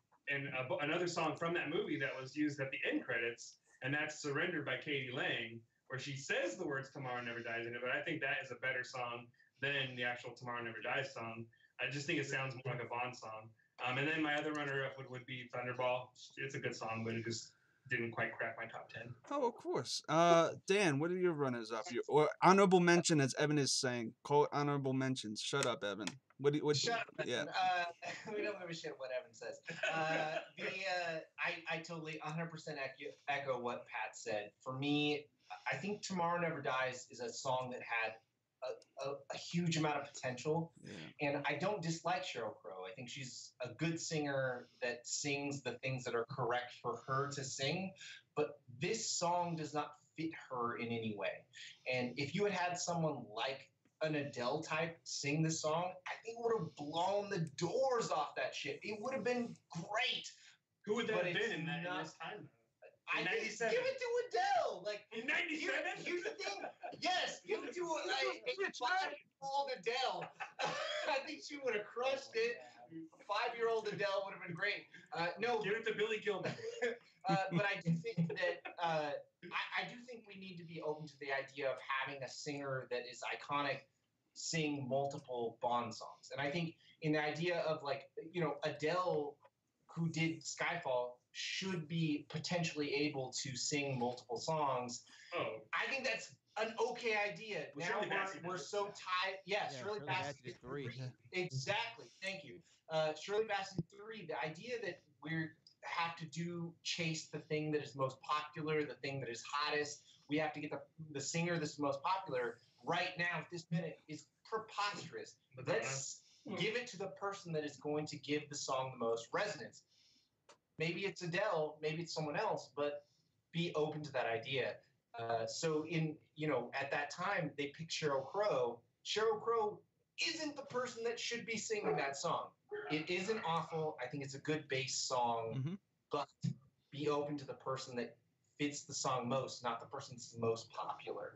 another song from that movie that was used at the end credits, and that's "Surrender" by Katie Lang, where she says the words "Tomorrow Never Dies" in it. But I think that is a better song than the actual "Tomorrow Never Dies" song. I just think it sounds more like a Bond song. And then my other runner-up would be "Thunderball." It's a good song, but it just didn't quite crack my top 10. Oh, of course. Dan, what are your runners up? Or honorable mention, as Evan is saying. Call it honorable mentions. Shut up, Evan. Shut up. Yeah. We don't give a shit what Evan says. I totally 100% echo what Pat said. For me, I think "Tomorrow Never Dies" is a song that had a huge amount of potential. Yeah. And I don't dislike Sheryl Crow. I think she's a good singer that sings the things that are correct for her to sing. But this song does not fit her in any way. And if you had someone like an Adele type sing this song, I think it would have blown the doors off that shit. It would have been great. Who would that But have it's been in not- this time? I In think 97. give it to Adele. Like In 97? Here's the thing. Yes, give it to a 5-year-old Adele. I think she would have crushed it. 5-year-old Adele would have been great. No, Give it to Billy Gilmore. but I do think that I do think we need to be open to the idea of having a singer that is iconic sing multiple Bond songs. And I think in the idea of Adele, who did Skyfall, should be potentially able to sing multiple songs. Oh, I think that's an okay idea. Well, Now Shirley Bassey we're did. so tied. Yeah, Shirley Bassey did 3. Exactly. Thank you. Shirley Bassey 3. The idea that we have to chase the thing that is most popular, the thing that is hottest. We have to get the singer that's most popular right now at this minute is preposterous. Let's give it to the person that is going to give the song the most resonance. Maybe it's Adele, maybe it's someone else, but be open to that idea. So at that time, they picked Sheryl Crow. Sheryl Crow isn't the person that should be singing that song. It isn't awful. I think it's a good bass song, but be open to the person that fits the song most, not the person that's the most popular.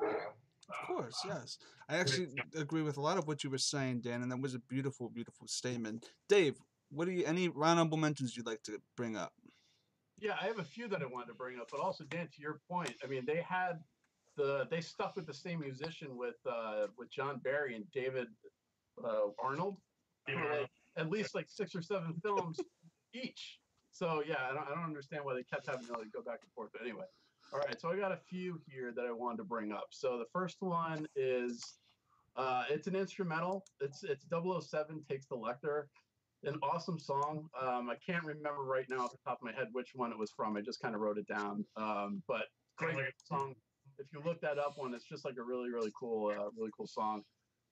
Of course, yes. I actually agree with a lot of what you were saying, Dan, and that was a beautiful, beautiful statement. Dave, any honorable mentions you'd like to bring up? Yeah, I have a few that I wanted to bring up, but also Dan, to your point, I mean, they stuck with the same musician with John Barry and David Arnold for at least 6 or 7 films each. So yeah, I don't understand why they kept having to like, go back and forth. But anyway, all right. So I got a few here that I wanted to bring up. So the first one is it's an instrumental. It's 007 Takes the Lecter. An awesome song. I can't remember right now off the top of my head which one it was from. I just kind of wrote it down. But great song. If you look that up, it's just like a really cool song.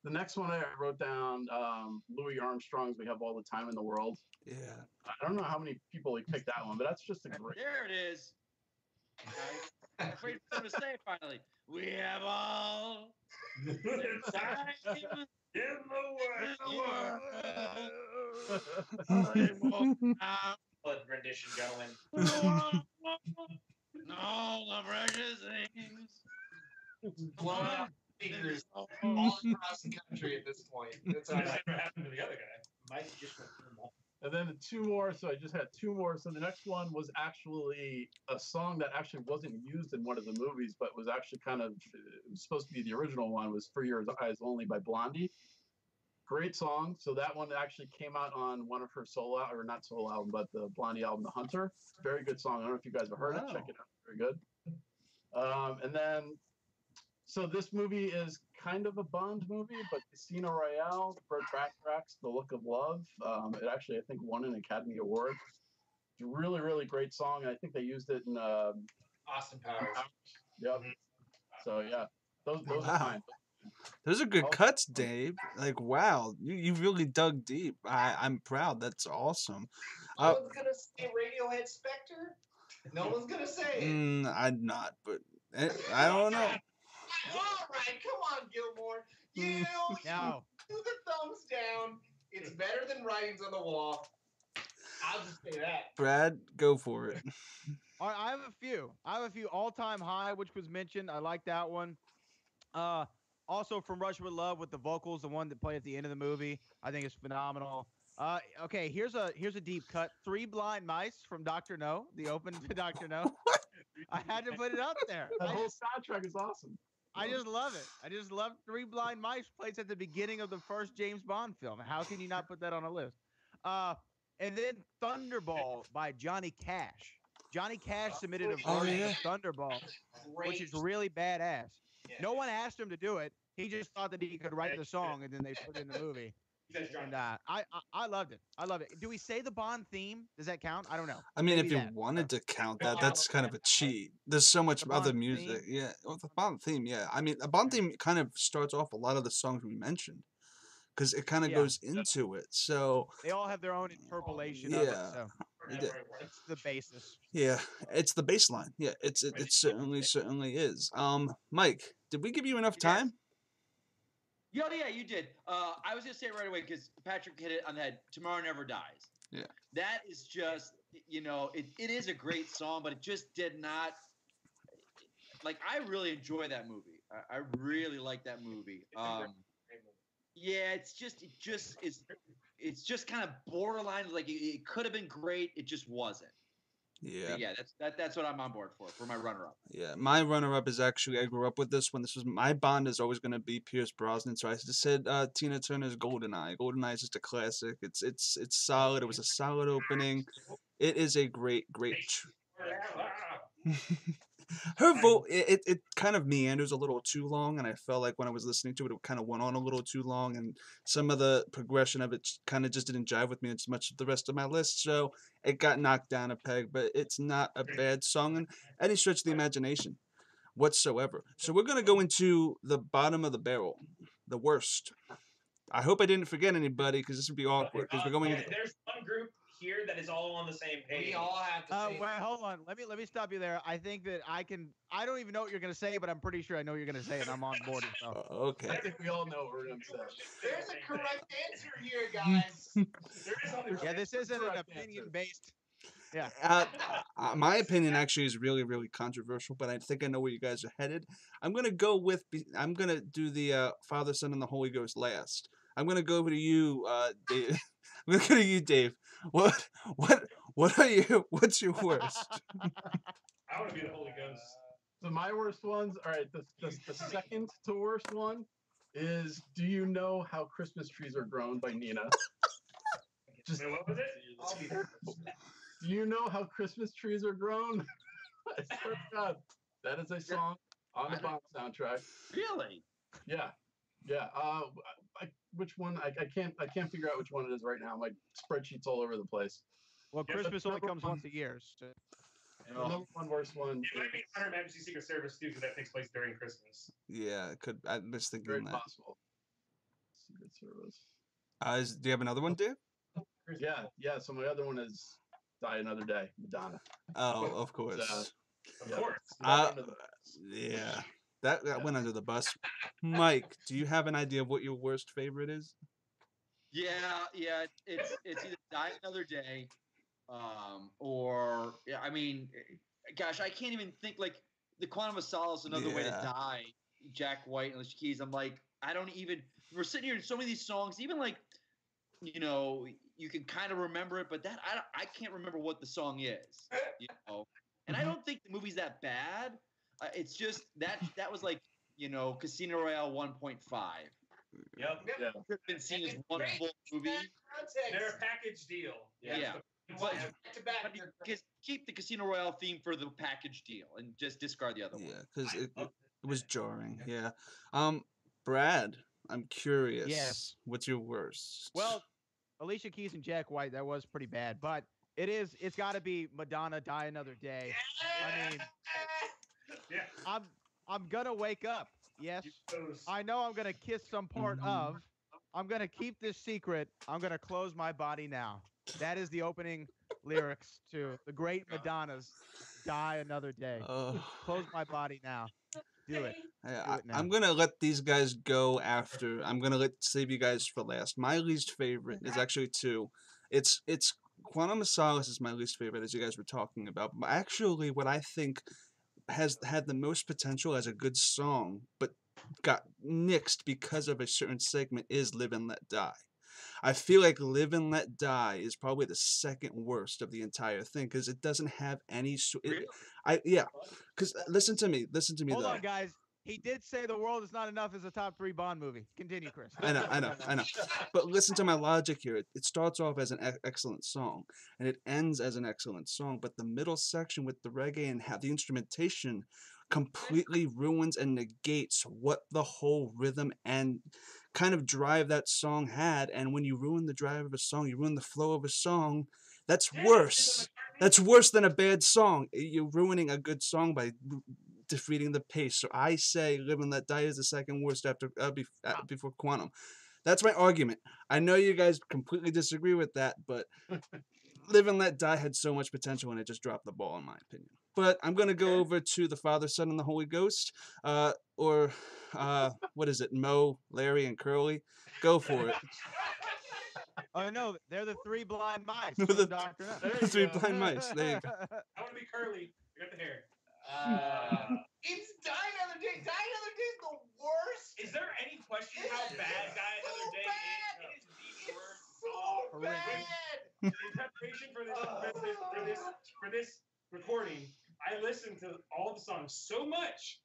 The next one I wrote down, Louis Armstrong's "We Have All the Time in the World." Yeah. I don't know how many people like picked that one, but that's just a great. There it is. I'm waiting for him to say it finally. We have all the time In the world. Blood rendition going. all the precious things. Blowing out speakers all across the country at this point. That's all That's right. never happened to the other guy. Mike just went through them all. And then two more. So I just had two more. So the next one was actually a song that actually wasn't used in one of the movies, but was actually it was supposed to be the original one, was "For Your Eyes Only" by Blondie. Great song. So that one actually came out on one of her solo, or not solo album, but the Blondie album, The Hunter. Very good song. I don't know if you guys have heard it. Check it out. Very good. And then, so this movie is kind of a Bond movie, but Casino Royale, Burt Bacharach's The Look of Love. It actually, I think, won an Academy Award. It's a really great song. And I think they used it in Austin Powers. Yep. So yeah, those Wow. are mine. Those are good cuts, Dave. Like, wow, you really dug deep. I'm proud. That's awesome. No one's gonna say Radiohead Spectre. No one's gonna say it. I'm not, but I don't know. All right, come on, Gilmore. You No. do the thumbs down. It's better than writings on the wall. I'll just say that. Brad, go for it. All right, I have a few. All Time High, which was mentioned. I like that one. Also from Rush with Love with the vocals, the one that played at the end of the movie, I think is phenomenal. Okay, here's a deep cut. Three Blind Mice from Dr. No, the open to Dr. No. I had to put it up there. The whole soundtrack is awesome. I just love it. I just love Three Blind Mice plays at the beginning of the first James Bond film. How can you not put that on a list? And then Thunderball by Johnny Cash. Johnny Cash submitted a version of Thunderball, which is really badass. Yeah. No one asked him to do it. He just thought that he could write the song, and then they put it in the movie. And I loved it. I love it. Do we say the Bond theme? Does that count? I don't know. I mean, Maybe if you that. wanted to count that, that's kind of a cheat. There's so much The other Bond music. theme? Yeah, well, the Bond theme. Yeah, I mean, the Bond theme kind of starts off a lot of the songs we mentioned because it kind of goes into it. So They all have their own interpolation of it. Yeah. So it did. it's the basis. Yeah, it's the bass line. Yeah, it certainly is. Mike, did we give you enough time? Yeah, you did. I was gonna say it right away because Patrick hit it on the head. Tomorrow Never Dies. Yeah. That is just, it is a great song, but it just did not. Like, I really enjoy that movie. I really like that movie. Yeah, it's just kind of borderline. Like it could have been great, it just wasn't. Yeah. But yeah, that's what I'm on board for my runner-up. Yeah, my runner-up is actually, I grew up with this one. This was my Bond is always going to be Pierce Brosnan, so I just said Tina Turner's GoldenEye. GoldenEye is just a classic. It's solid. It was a solid opening. It is a great. Her vote, it kind of meanders a little too long, and I felt like when I was listening to it, it kind of went on a little too long, and some of the progression of it kind of just didn't jive with me as much as the rest of my list, so it got knocked down a peg, but it's not a bad song in any stretch of the imagination whatsoever. So we're going to go into the bottom of the barrel, the worst. I hope I didn't forget anybody, because this would be awkward, because we're going into... There's one group here that is all on the same page. We all have to say Wait, hold on. Let me stop you there. I think that I don't even know what you're gonna say, but I'm pretty sure I know what you're gonna say, and I'm on board. So. Okay. I think we all know what we're gonna say. There's a correct answer here, guys. There is only Yeah, this isn't an Correct answer. opinion-based. Yeah. My opinion actually is really controversial, but I think I know where you guys are headed. I'm gonna do the Father, Son, and the Holy Ghost last. I'm gonna go over to you, Dave. I'm gonna go to you, Dave. What's your worst? I want to be the Holy Ghost. So my worst ones. All right, the second to worst one is "Do You Know How Christmas Trees Are Grown" by Nina. Wait, what was it? I'll be there. Do you know how Christmas trees are grown? I swear to God, that is a song on the Bond soundtrack. Really? Yeah, yeah. Which one? I can't figure out which one it is right now. My spreadsheet's all over the place. Well, Yeah, Christmas only comes one- once a year. So. The number one worst one. It might be is Honor Majesty Secret Service too, because that takes place during Christmas. Yeah, it could. I was very thinking that. possible. Secret Service. Do you have another one, Dave? Yeah. So my other one is Die Another Day, Madonna. Oh, of course. Of Yeah. course. Uh, Under the bus. Yeah, that went under the bus. Mike, do you have an idea of what your worst favorite is? Yeah. It's either Die Another Day, or yeah. I mean, gosh, I can't even think like the Quantum of Solace, Another Way to Yeah. Die, Jack White and Alicia Keys. I'm like, I don't even. We're sitting here in so many of these songs, even like, you know, you can kind of remember it, but that I can't remember what the song is, you know. And I don't think the movie's that bad. It's just that was like, you know, Casino Royale 1.5. Yep. Yeah. Could have been seen as It's one great. full movie. They're a package deal. Yeah. Well, But- back to back, But they're you just keep the Casino Royale theme for the package deal and just discard the other one. Yeah, because it love was jarring. Yeah. Brad, I'm curious. Yes. What's your worst? Well, Alicia Keys and Jack White, that was pretty bad, but it's got to be Madonna, Die Another Day. I mean, Yeah. I'm gonna wake up. Yes, You chose- I know I'm gonna kiss some part of. I'm gonna keep this secret. I'm gonna close my body now. That is the opening lyrics to the great Madonna's Die Another Day. Oh. Close my body now. Do it. Do it now. I'm gonna let these guys go after. I'm gonna save you guys for last. My least favorite is actually two. It's Quantum of Solace is my least favorite, as you guys were talking about. But actually, what I think has had the most potential as a good song, but got nixed because of a certain segment, is Live and Let Die. I feel like Live and Let Die is probably the second worst of the entire thing because it doesn't have any. Because listen to me Hold though. on, guys. He did say The World Is Not Enough is a top 3 Bond movie. Continue, Chris. I know. But listen to my logic here. It starts off as an excellent song, and it ends as an excellent song. But the middle section with the reggae and the instrumentation completely ruins and negates what the whole rhythm and kind of drive that song had. And when you ruin the drive of a song, you ruin the flow of a song. That's worse. That's worse than a bad song. You're ruining a good song by defeating the pace. So I say Live and Let Die is the second worst after before Quantum. That's my argument. I know you guys completely disagree with that, but Live and Let Die had so much potential and it just dropped the ball in my opinion. But I'm gonna go over to the Father, Son, and the Holy Ghost, or what is it? Mo, Larry, and Curly. Go for it. Oh no, they're the 3 blind mice. The- from Dr. No. There The you three go. blind mice. There you go. I want to be curly. I got the hair. It's Die Another Day. Die Another Day is the worst. Is there any question how bad Die Another Day is? It is the worst song. So bad. In preparation for this recording, I listened to all the songs so much.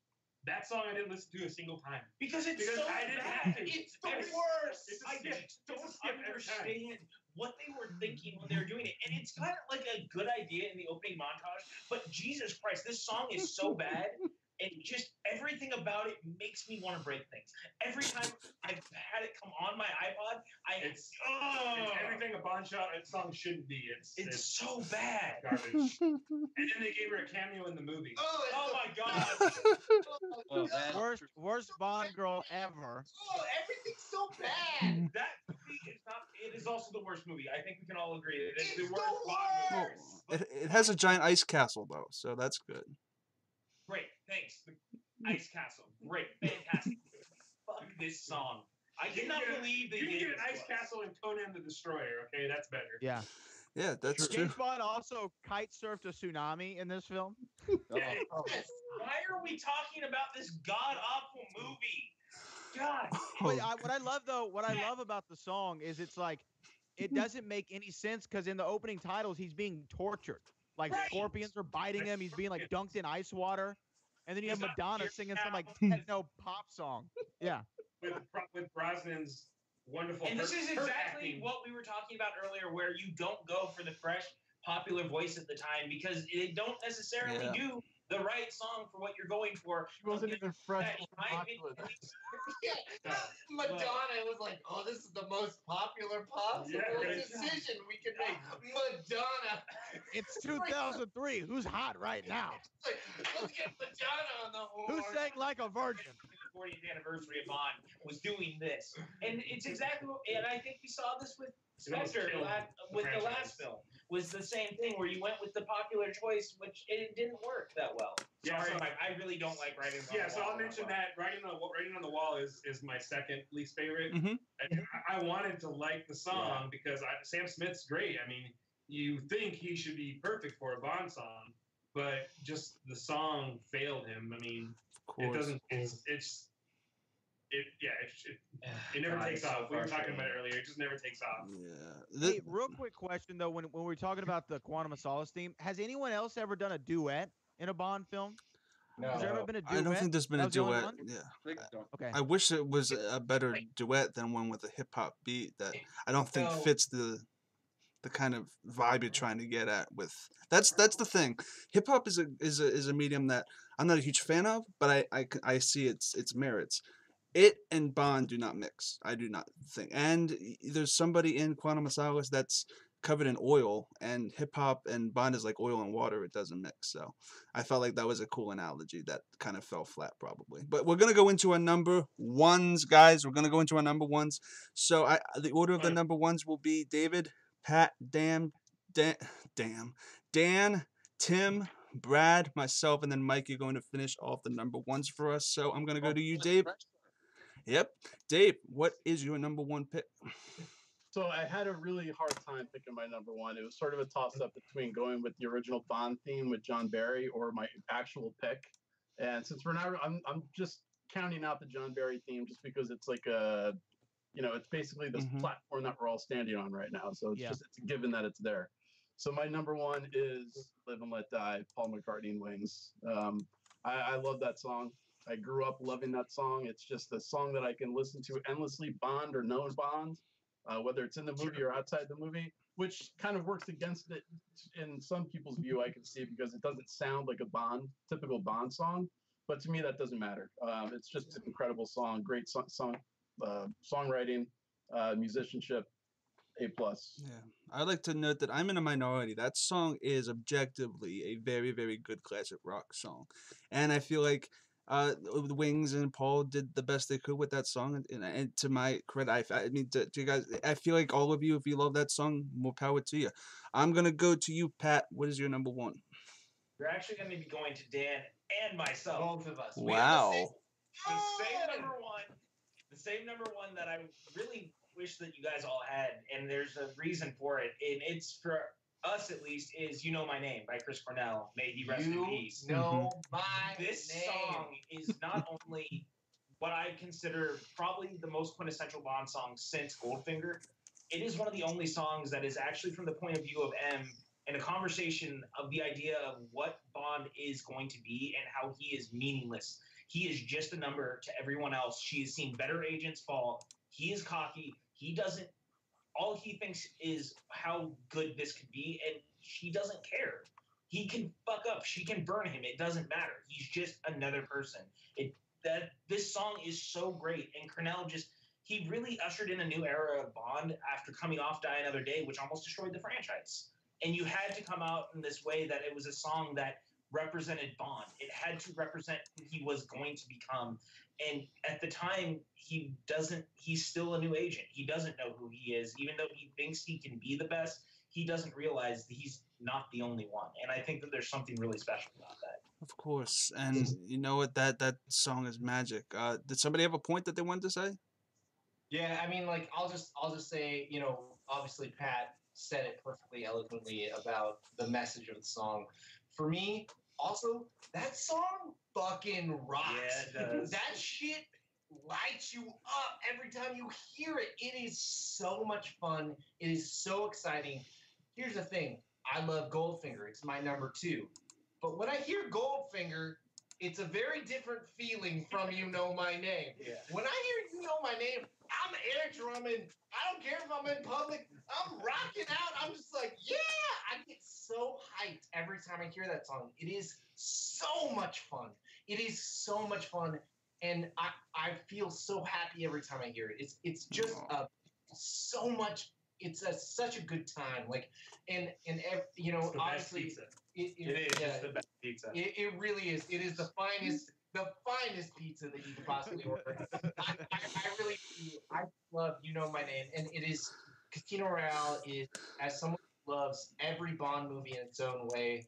That song I didn't listen to a single time. Because it's Because so I didn't bad. have to. It's the It's- worst. it's a I skip. just don't It's a skip every time. understand what they were thinking when they were doing it. And it's kind of like a good idea in the opening montage, but Jesus Christ, this song is so bad. And just everything about it makes me want to break things. Every time I've had it come on my iPod, It's everything a Bond song shouldn't be. It's so bad. garbage. And then they gave her a cameo in the movie. Oh, my god. Well, that- Worst Bond girl ever. Oh, everything's so bad. That movie is not. It is also the worst movie. I think we can all agree that it's It's the the worst Bond movie. It has a giant ice castle though, so that's good. Great, thanks. The Ice Castle. Great, fantastic. Fuck this song. I cannot believe they You can gave get an this ice to us. castle and Conan the Destroyer. Okay, that's better. Yeah. Yeah, that's true. James Bond also kite surfed a tsunami in this film. Yes. Why are we talking about this god awful movie? God. But what I love though, what I love about the song is it's like it doesn't make any sense because in the opening titles he's being tortured. Like Right. scorpions are biting him. He's being like dunked in ice water, and then you have He's not Madonna here singing some now. like techno pop song. Yeah. With Brosnan's wonderful. And this is hurt exactly acting. what we were talking about earlier, where you don't go for the fresh popular voice at the time because they don't necessarily do the right song for what you're going for. She wasn't even fresh or popular. Yeah, Madonna was like, "Oh, this is the most popular possible decision we can make." Madonna. It's 2003. Who's hot right now? Like, let's get Madonna on the horn. Who sang like a virgin? The 40th anniversary of Bond was doing this, and it's exactly what, and I think we saw this with Spectre with the last film. Was the same thing where you went with the popular choice, which it didn't work that well. Sorry, so, Mike, I really don't like Writing on the Wall. Yeah, so I'll mention that Writing on the Wall is my second least favorite. Mm-hmm. I wanted to like the song because Sam Smith's great. I mean, you think he should be perfect for a Bond song, but just the song failed him. I mean, it doesn't. It never takes off. We were talking about it earlier. It just never takes off. Yeah. Hey, real quick question though, when we're talking about the Quantum of Solace theme, has anyone else ever done a duet in a Bond film? No. Has there ever been a duet? I don't think there's been a duet. Yeah. Okay. I wish it was a better duet than one with a hip hop beat that I don't think fits the kind of vibe you're trying to get at with. That's the thing. Hip hop is a medium that I'm not a huge fan of, but I see its merits. It and Bond do not mix. I do not think. And there's somebody in Quantum of Solace that's covered in oil, and hip hop and Bond is like oil and water. It doesn't mix. So I felt like that was a cool analogy that kind of fell flat probably. But we're gonna go into our number ones, guys. We're gonna go into our number ones. So the order of the number ones will be David, Pat, Dan, Tim, Brad, myself, and then Mike. You're going to finish off the number ones for us. So I'm gonna go to you, Dave. Yep. Dave, what is your number one pick? So I had a really hard time picking my number one. It was sort of a toss-up between going with the original Bond theme with John Barry or my actual pick. And since we're not, I'm just counting out the John Barry theme just because it's like it's basically this platform that we're all standing on right now. So it's a given that it's there. So my number one is "Live and Let Die," Paul McCartney and Wings. I love that song. I grew up loving that song. It's just a song that I can listen to endlessly, Bond or no Bond, whether it's in the movie or outside the movie, which kind of works against it in some people's view, I can see, because it doesn't sound like a typical Bond song. But to me, that doesn't matter. It's just an incredible song, great songwriting, musicianship, A+. Yeah, I like to note that I'm in a minority. That song is objectively a very, very good classic rock song, and I feel like Wings and Paul did the best they could with that song. And to my credit, I mean, to you guys, I feel like all of you, if you love that song, more power to you. I'm gonna go to you, Pat. What is your number one? You're actually going to be going to Dan and myself. Both of us. Wow. The same number one that I really wish that you guys all had, and there's a reason for it, and it's for us at least, is "You Know My Name" by Chris Cornell. May he rest in peace. This song is not only what I consider probably the most quintessential Bond song since Goldfinger. It is one of the only songs that is actually from the point of view of M and a conversation of the idea of what Bond is going to be and how he is meaningless. He is just a number to everyone else. She has seen better agents fall. He is cocky. All he thinks is how good this could be, and she doesn't care. He can fuck up. She can burn him. It doesn't matter. He's just another person. This song is so great, and Cornell he really ushered in a new era of Bond after coming off Die Another Day, which almost destroyed the franchise. And you had to come out in this way that it was a song that represented Bond. It had to represent who he was going to become. And at the time, he's still a new agent. He doesn't know who he is. Even though he thinks he can be the best, he doesn't realize that he's not the only one. And I think that there's something really special about that. Of course. And you know what? That song is magic. Did somebody have a point that they wanted to say? Yeah, I mean, like, I'll just say, obviously Pat said it perfectly eloquently about the message of the song. For me, also, that song fucking rocks. Yeah, it does. That shit lights you up every time you hear it. It is so much fun. It is so exciting. Here's the thing. I love Goldfinger. It's my number 2. But when I hear Goldfinger, it's a very different feeling from You Know My Name. Yeah. When I hear You Know My Name, I'm air drumming. I don't don't care if I'm in public. I'm rocking out. I'm just like, yeah. I get so hyped every time I hear that song. It is so much fun. It is so much fun, and I feel so happy every time I hear it. It's just so much. It's such a good time. Like, you know, It's the best obviously, pizza. it It is. yeah, It's the best pizza. it really is. It is the finest pizza that you could possibly order. I really do. I love You Know My Name, and it is Casino Royale is, as someone who loves every Bond movie in its own way,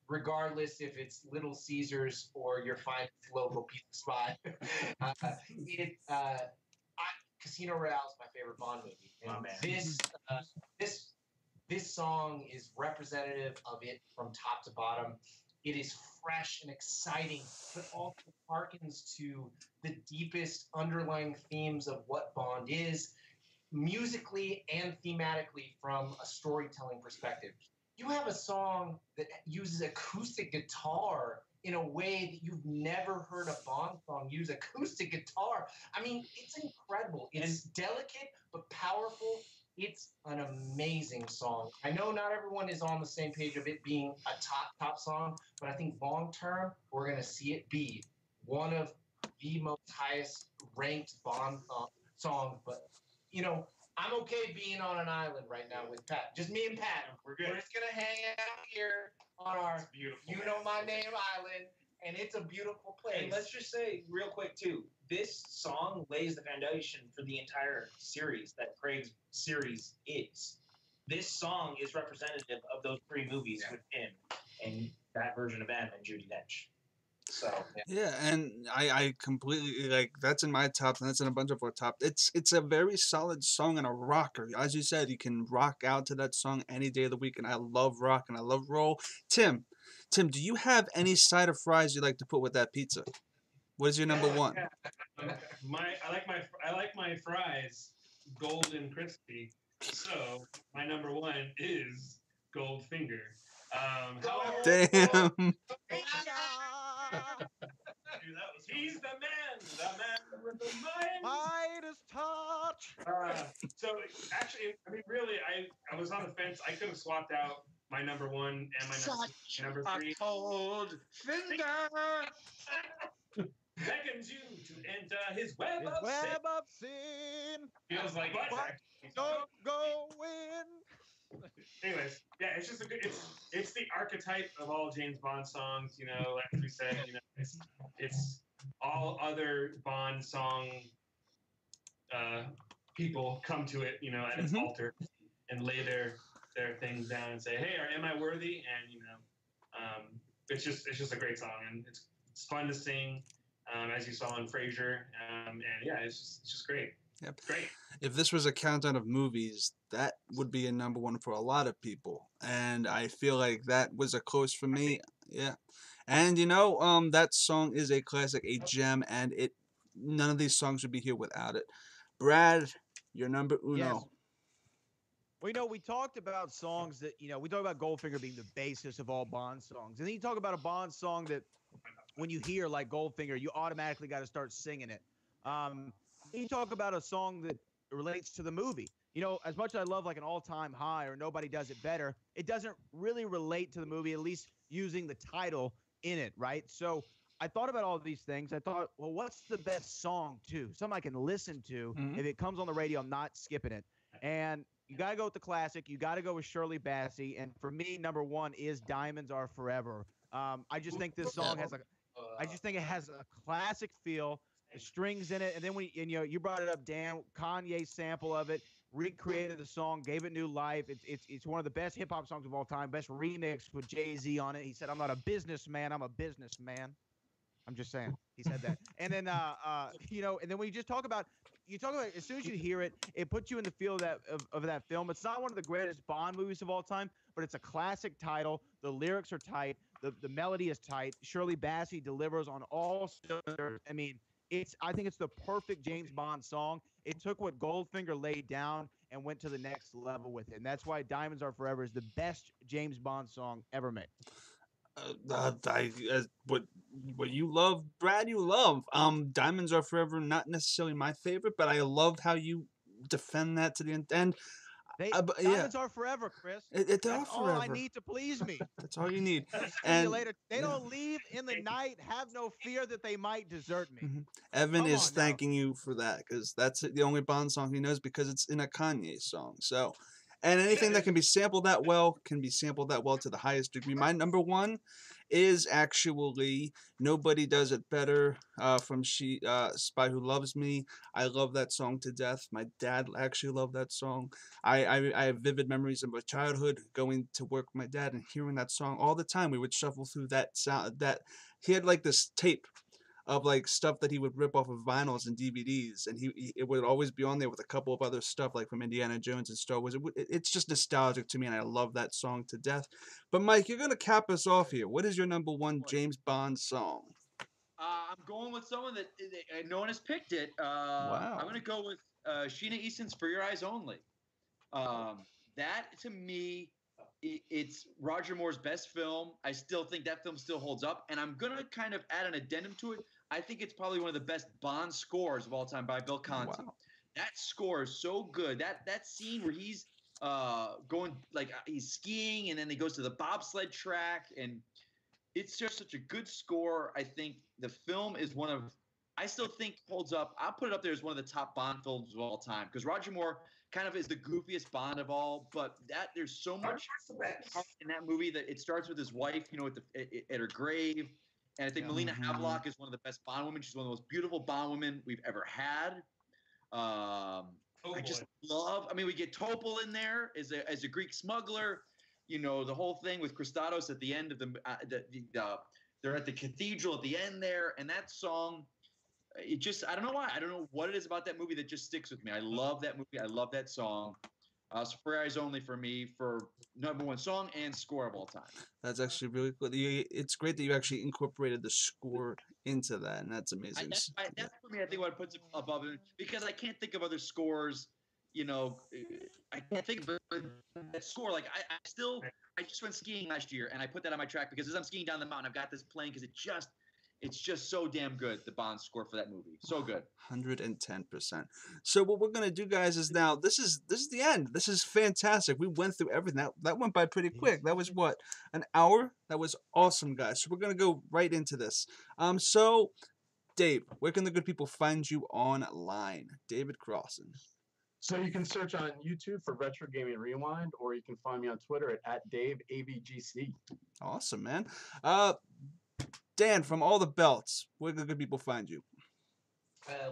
regardless if it's Little Caesars or your finest local pizza spot. Casino Royale is my favorite Bond movie, and Oh, man. this this song is representative of it from top to bottom. It is fresh and exciting, but also harkens to the deepest underlying themes of what Bond is, musically and thematically from a storytelling perspective. You have a song that uses acoustic guitar in a way that you've never heard a Bond song use acoustic guitar. I mean, it's incredible. It's delicate but powerful. It's an amazing song. I know not everyone is on the same page of it being a top song, but I think long term, we're going to see it be one of the most highest ranked Bond songs. But, you know, I'm okay being on an island right now with Pat. Just me and Pat. We're good. We're just going to hang out here on our It's beautiful. You Know My Name island, and it's a beautiful place. And let's just say real quick too, this song lays the foundation for the entire series that Craig's series is. This song is representative of those three movies with him and that version of M and Judi Dench. So Yeah, and I completely like that's in my top, and that's in a bunch of our top. It's a very solid song and a rocker. As you said, you can rock out to that song any day of the week, and I love rock and I love roll. Tim, do you have any side of fries you like to put with that pizza? What is your number one? I like my fries golden crispy. So my number one is Goldfinger. However, Damn. He's the man with the mind. Midas touch. So actually, I mean, really, I was on the fence. I could have swapped out my number one and my number three. A cold finger. Beckons you to enter his web His of sin. web of sin. Feels like Don't go in. Anyways, yeah, it's just a good. It's the archetype of all James Bond songs. You know, like we said, you know, it's all other Bond song people come to it, you know, at its altar and lay their things down and say, "Hey, am I worthy?" And you know, it's just a great song, and it's fun to sing, as you saw in Frasier, and yeah, it's just great. Yep. Great. If this was a countdown of movies, that would be a number one for a lot of people, and I feel like that was a close for me. Yeah, and you know, that song is a classic, a gem, and none of these songs would be here without it. Brad, your number uno. Yes. Well, you know, we talked about songs that, you know, we talked about Goldfinger being the basis of all Bond songs, and then you talk about a Bond song that, when you hear like Goldfinger, you automatically got to start singing it. You talk about a song that relates to the movie. You know, as much as I love like an all-time high or Nobody Does It Better, it doesn't really relate to the movie, at least using the title in it, right? So I thought about all these things. I thought, well, what's the best song too? Something I can listen to. If it comes on the radio, I'm not skipping it. And you got to go with the classic. You got to go with Shirley Bassey. And for me, number one is Diamonds Are Forever. I just think this song has I just think it has a classic feel. The strings in it, and then you know, you brought it up, Dan. Kanye's sample of it recreated the song, gave it new life. It's one of the best hip hop songs of all time. Best remix with Jay-Z on it. He said, "I'm not a businessman, I'm a businessman." I'm just saying, he said that. And then you know, and then when you talk about as soon as you hear it, it puts you in the feel of that film. It's not one of the greatest Bond movies of all time, but it's a classic title. The lyrics are tight. The melody is tight. Shirley Bassey delivers on all cylinders. I mean, I think it's the perfect James Bond song. It took what Goldfinger laid down and went to the next level with it. And that's why Diamonds Are Forever is the best James Bond song ever made. What you love, Brad, you love. Diamonds Are Forever, not necessarily my favorite, but I love how you defend that to the end. And yeah, diamonds are forever, Chris. they're That's all all I forever. need to please me. That's all you need. See And you later. They yeah. don't leave in the night. Have no fear that they might desert me. Evan Come is on now. thanking you for that because that's the only Bond song he knows because it's in a Kanye song. So, and anything that can be sampled that well can be sampled that well to the highest degree. My number one is actually "Nobody Does It Better" from Spy Who Loves Me. I love that song to death. My dad actually loved that song. I have vivid memories of my childhood going to work with my dad and hearing that song all the time. We would shuffle through that sound. That he had like this tape of like stuff that he would rip off of vinyls and DVDs, and it would always be on there with a couple of other stuff like from Indiana Jones and Star Wars. It's just nostalgic to me, and I love that song to death. But Mike, you're gonna cap us off here. What is your number one James Bond song? I'm going with someone that no one has picked it. Wow. I'm going to go with Sheena Easton's "For Your Eyes Only." That to me, it's Roger Moore's best film. I still think that film still holds up, and I'm going to kind of add an addendum to it. I think it's probably one of the best Bond scores of all time by Bill Conti. Wow. That score is so good. That scene where he's going like he's skiing, and then he goes to the bobsled track, and it's just such a good score. I think the film is I still think holds up. I'll put it up there as one of the top Bond films of all time because Roger Moore kind of is the goofiest Bond of all, but there's so much heart in that movie that it starts with his wife, at her grave. And I think Melina Havelock is one of the best Bond women. She's one of the most beautiful Bond women we've ever had. I just love. I mean, we get Topol in there as a Greek smuggler. The whole thing with Christados at the end of they're at the cathedral at the end there, and that song. I don't know why. I don't know what it is about that movie that just sticks with me. I love that movie. I love that song. So "For Your Eyes Only" for me for number one song and score of all time. That's actually really cool. It's great that you actually incorporated the score into that, and that's amazing. That's for me. I think what puts it above it because I can't think of other scores. I can't think of that score. Like I just went skiing last year, and I put that on my track because as I'm skiing down the mountain, I've got this playing because it's just so damn good. The Bond score for that movie, so good. 110%. So what we're gonna do, guys, is now this is the end. This is fantastic. We went through everything. That went by pretty quick. That was what, an hour? That was awesome, guys. So we're gonna go right into this. So Dave, where can the good people find you online? David Crosson. So you can search on YouTube for Retro Gaming Rewind, or you can find me on Twitter at DaveAVGC. Awesome, man. Dan, from All the Belts, where can the good people find you?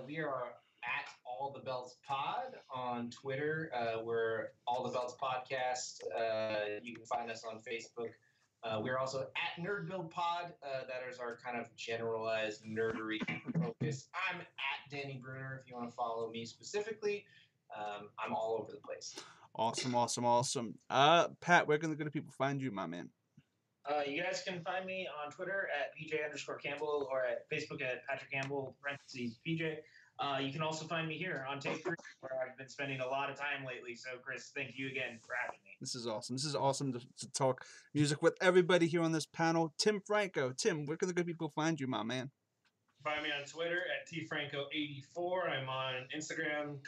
We are at All the Belts Pod on Twitter. We're All the Belts Podcast. You can find us on Facebook. We're also at Nerd Build Pod. That is our kind of generalized nerdery focus. I'm at Danny Bruner if you want to follow me specifically. I'm all over the place. Awesome. Pat, where can the good people find you, my man? You guys can find me on Twitter at PJ_Campbell or at Facebook at Patrick Campbell, _PJ. You can also find me here on Take 3, where I've been spending a lot of time lately. So, Chris, thank you again for having me. This is awesome. This is awesome to talk music with everybody here on this panel. Tim Franco. Tim, where can the good people find you, my man? Find me on Twitter at tfranco84. I'm on Instagram,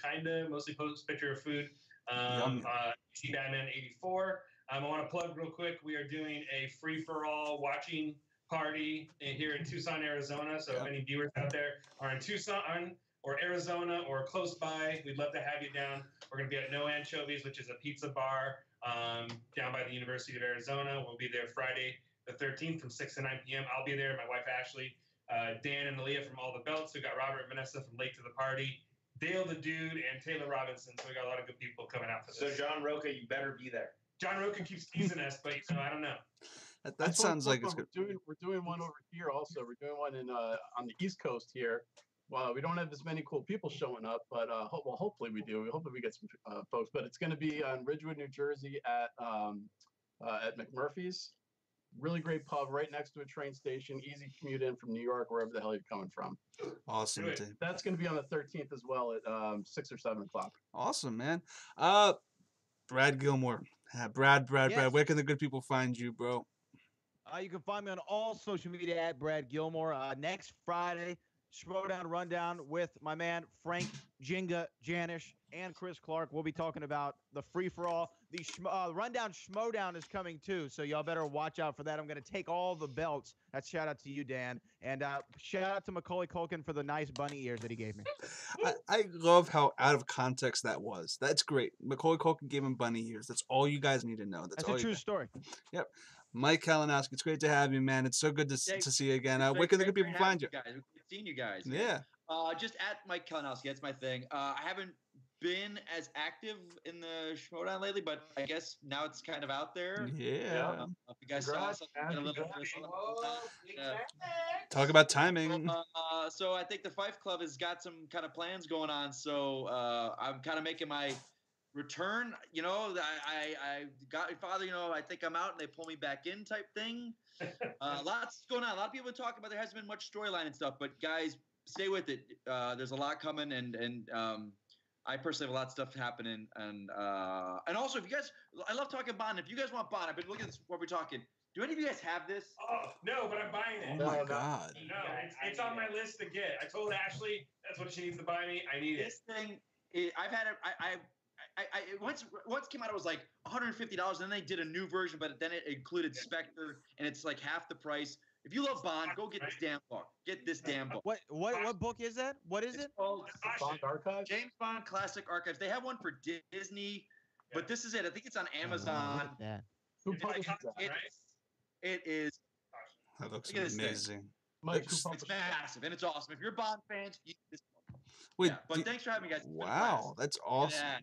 mostly post picture of food. Batman84. I want to plug real quick. We are doing a free-for-all watching party here in Tucson, Arizona. So if any viewers out there are in Tucson or Arizona or close by, we'd love to have you down. We're going to be at No Anchovies, which is a pizza bar down by the University of Arizona. We'll be there Friday the 13th from 6 to 9 p.m. I'll be there. My wife, Ashley, Dan and Aaliyah from All the Belts. We got Robert and Vanessa from Late to the Party, Dale the Dude, and Taylor Robinson. So we got a lot of good people coming out for this. So John Roca, you better be there. John Roca keeps teasing us, but I don't know. That sounds like it's good. We're doing one over here also. We're doing one on the East Coast here. Well, we don't have as many cool people showing up, but hopefully we do. Hopefully we get some folks. But it's going to be in Ridgewood, New Jersey at McMurphy's. Really great pub right next to a train station. Easy commute in from New York, wherever the hell you're coming from. Awesome. That's going to be on the 13th as well at 6 or 7 o'clock. Awesome, man. Brad Gilmore. Brad, Yes. where can the good people find you, bro? You can find me on all social media at Brad Gilmore. Next Friday, Schmodown Rundown with my man Frank Jinga Janish and Chris Clark. We'll be talking about the free-for-all. The Rundown Schmodown is coming too, so y'all better watch out for that. I'm going to take all the belts. That's shout out to you, Dan. And shout out to Macaulay Culkin for the nice bunny ears that he gave me. I love how out of context that was. That's great. Macaulay Culkin gave him bunny ears. That's all you guys need to know. That's all a true story. Yep. Mike Kalinowski, it's great to have you, man. It's so good to see you again. Where can the good people find you? Guys, we've seen you guys. Yeah. Just at Mike Kalinowski. That's my thing. I haven't been as active in the Schmodown lately, but I guess now it's kind of out there. Yeah. If you guys saw something a little Talk about timing. So I think the Fife Club has got some kind of plans going on. So I'm kind of making my return. You know, I got my father. You know, I think I'm out, and they pull me back in, type thing. Lots going on. A lot of people talk about there hasn't been much storyline and stuff, but guys, stay with it. There's a lot coming, and I personally have a lot of stuff happening, and also if you guys, I love talking Bond. If you guys want Bond, I've been looking at this, what we're talking. Do any of you guys have this? Oh no, but I'm buying it. Oh my God! No, it's on my list to get. I told Ashley that's what she needs to buy me. I need it. This thing, I've had it. I once came out, it was like $150, and then they did a new version, but then it included Spectre, and it's like half the price. If you love Bond, go get this damn book. Get this damn book. What book is that? What is it? Called Bond Archives. James Bond Classic Archives. They have one for Disney, but this is it. I think it's on Amazon. Yeah. Who It's like publishes that? It is. That looks Look at this thing. amazing. Mike, who It's- publishes It's massive and it's awesome. If you're Bond fans, you need this book. Wait, Yeah, but thanks for having me, guys. It's been a wow, blast. that's awesome. Yeah.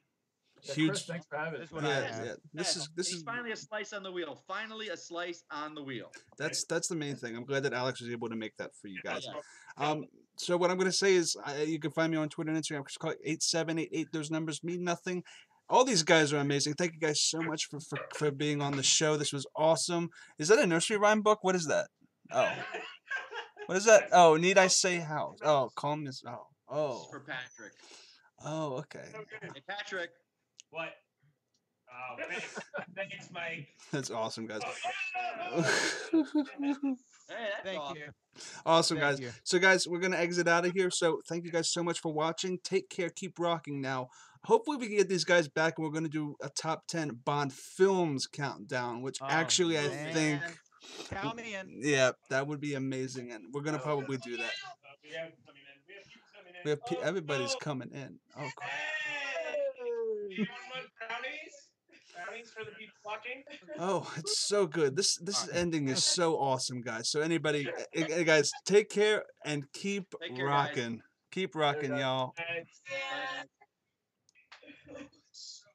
Yeah, Huge. Chris, thanks for having us. This one I Yeah, have. yeah. This He's is finally a slice on the wheel. Finally a slice on the wheel. that's the main thing. I'm glad that Alex was able to make that for you guys. Yeah. So what I'm going to say is you can find me on Twitter and Instagram. Just call it 8788. Those numbers mean nothing. All these guys are amazing. Thank you guys so much for being on the show. This was awesome. Is that a nursery rhyme book? What is that? Oh. What is that? Oh, need I say how? Oh, calm this. This Oh. is for Patrick. Oh, okay. Hey, Patrick. What? Oh, thanks, Mike. That's awesome, guys. Hey, that's Thank awesome. you. Awesome, Thank guys. you. So, guys, we're going to exit out of here. So, thank you guys so much for watching. Take care. Keep rocking now. Hopefully, we can get these guys back, and we're going to do a top 10 Bond films countdown, which Oh, actually I man. think, Count me in. yeah, that would be amazing. And we're going to probably do that. We have coming in. We have people coming in. We have everybody's coming in. Oh, cool. Hey! You want brownies? Brownies for the people watching? Oh, it's so good. This ending is so awesome, guys. So anybody, guys, take care and keep Take care, guys. rocking. Keep rocking, y'all. Thanks. Bye, guys.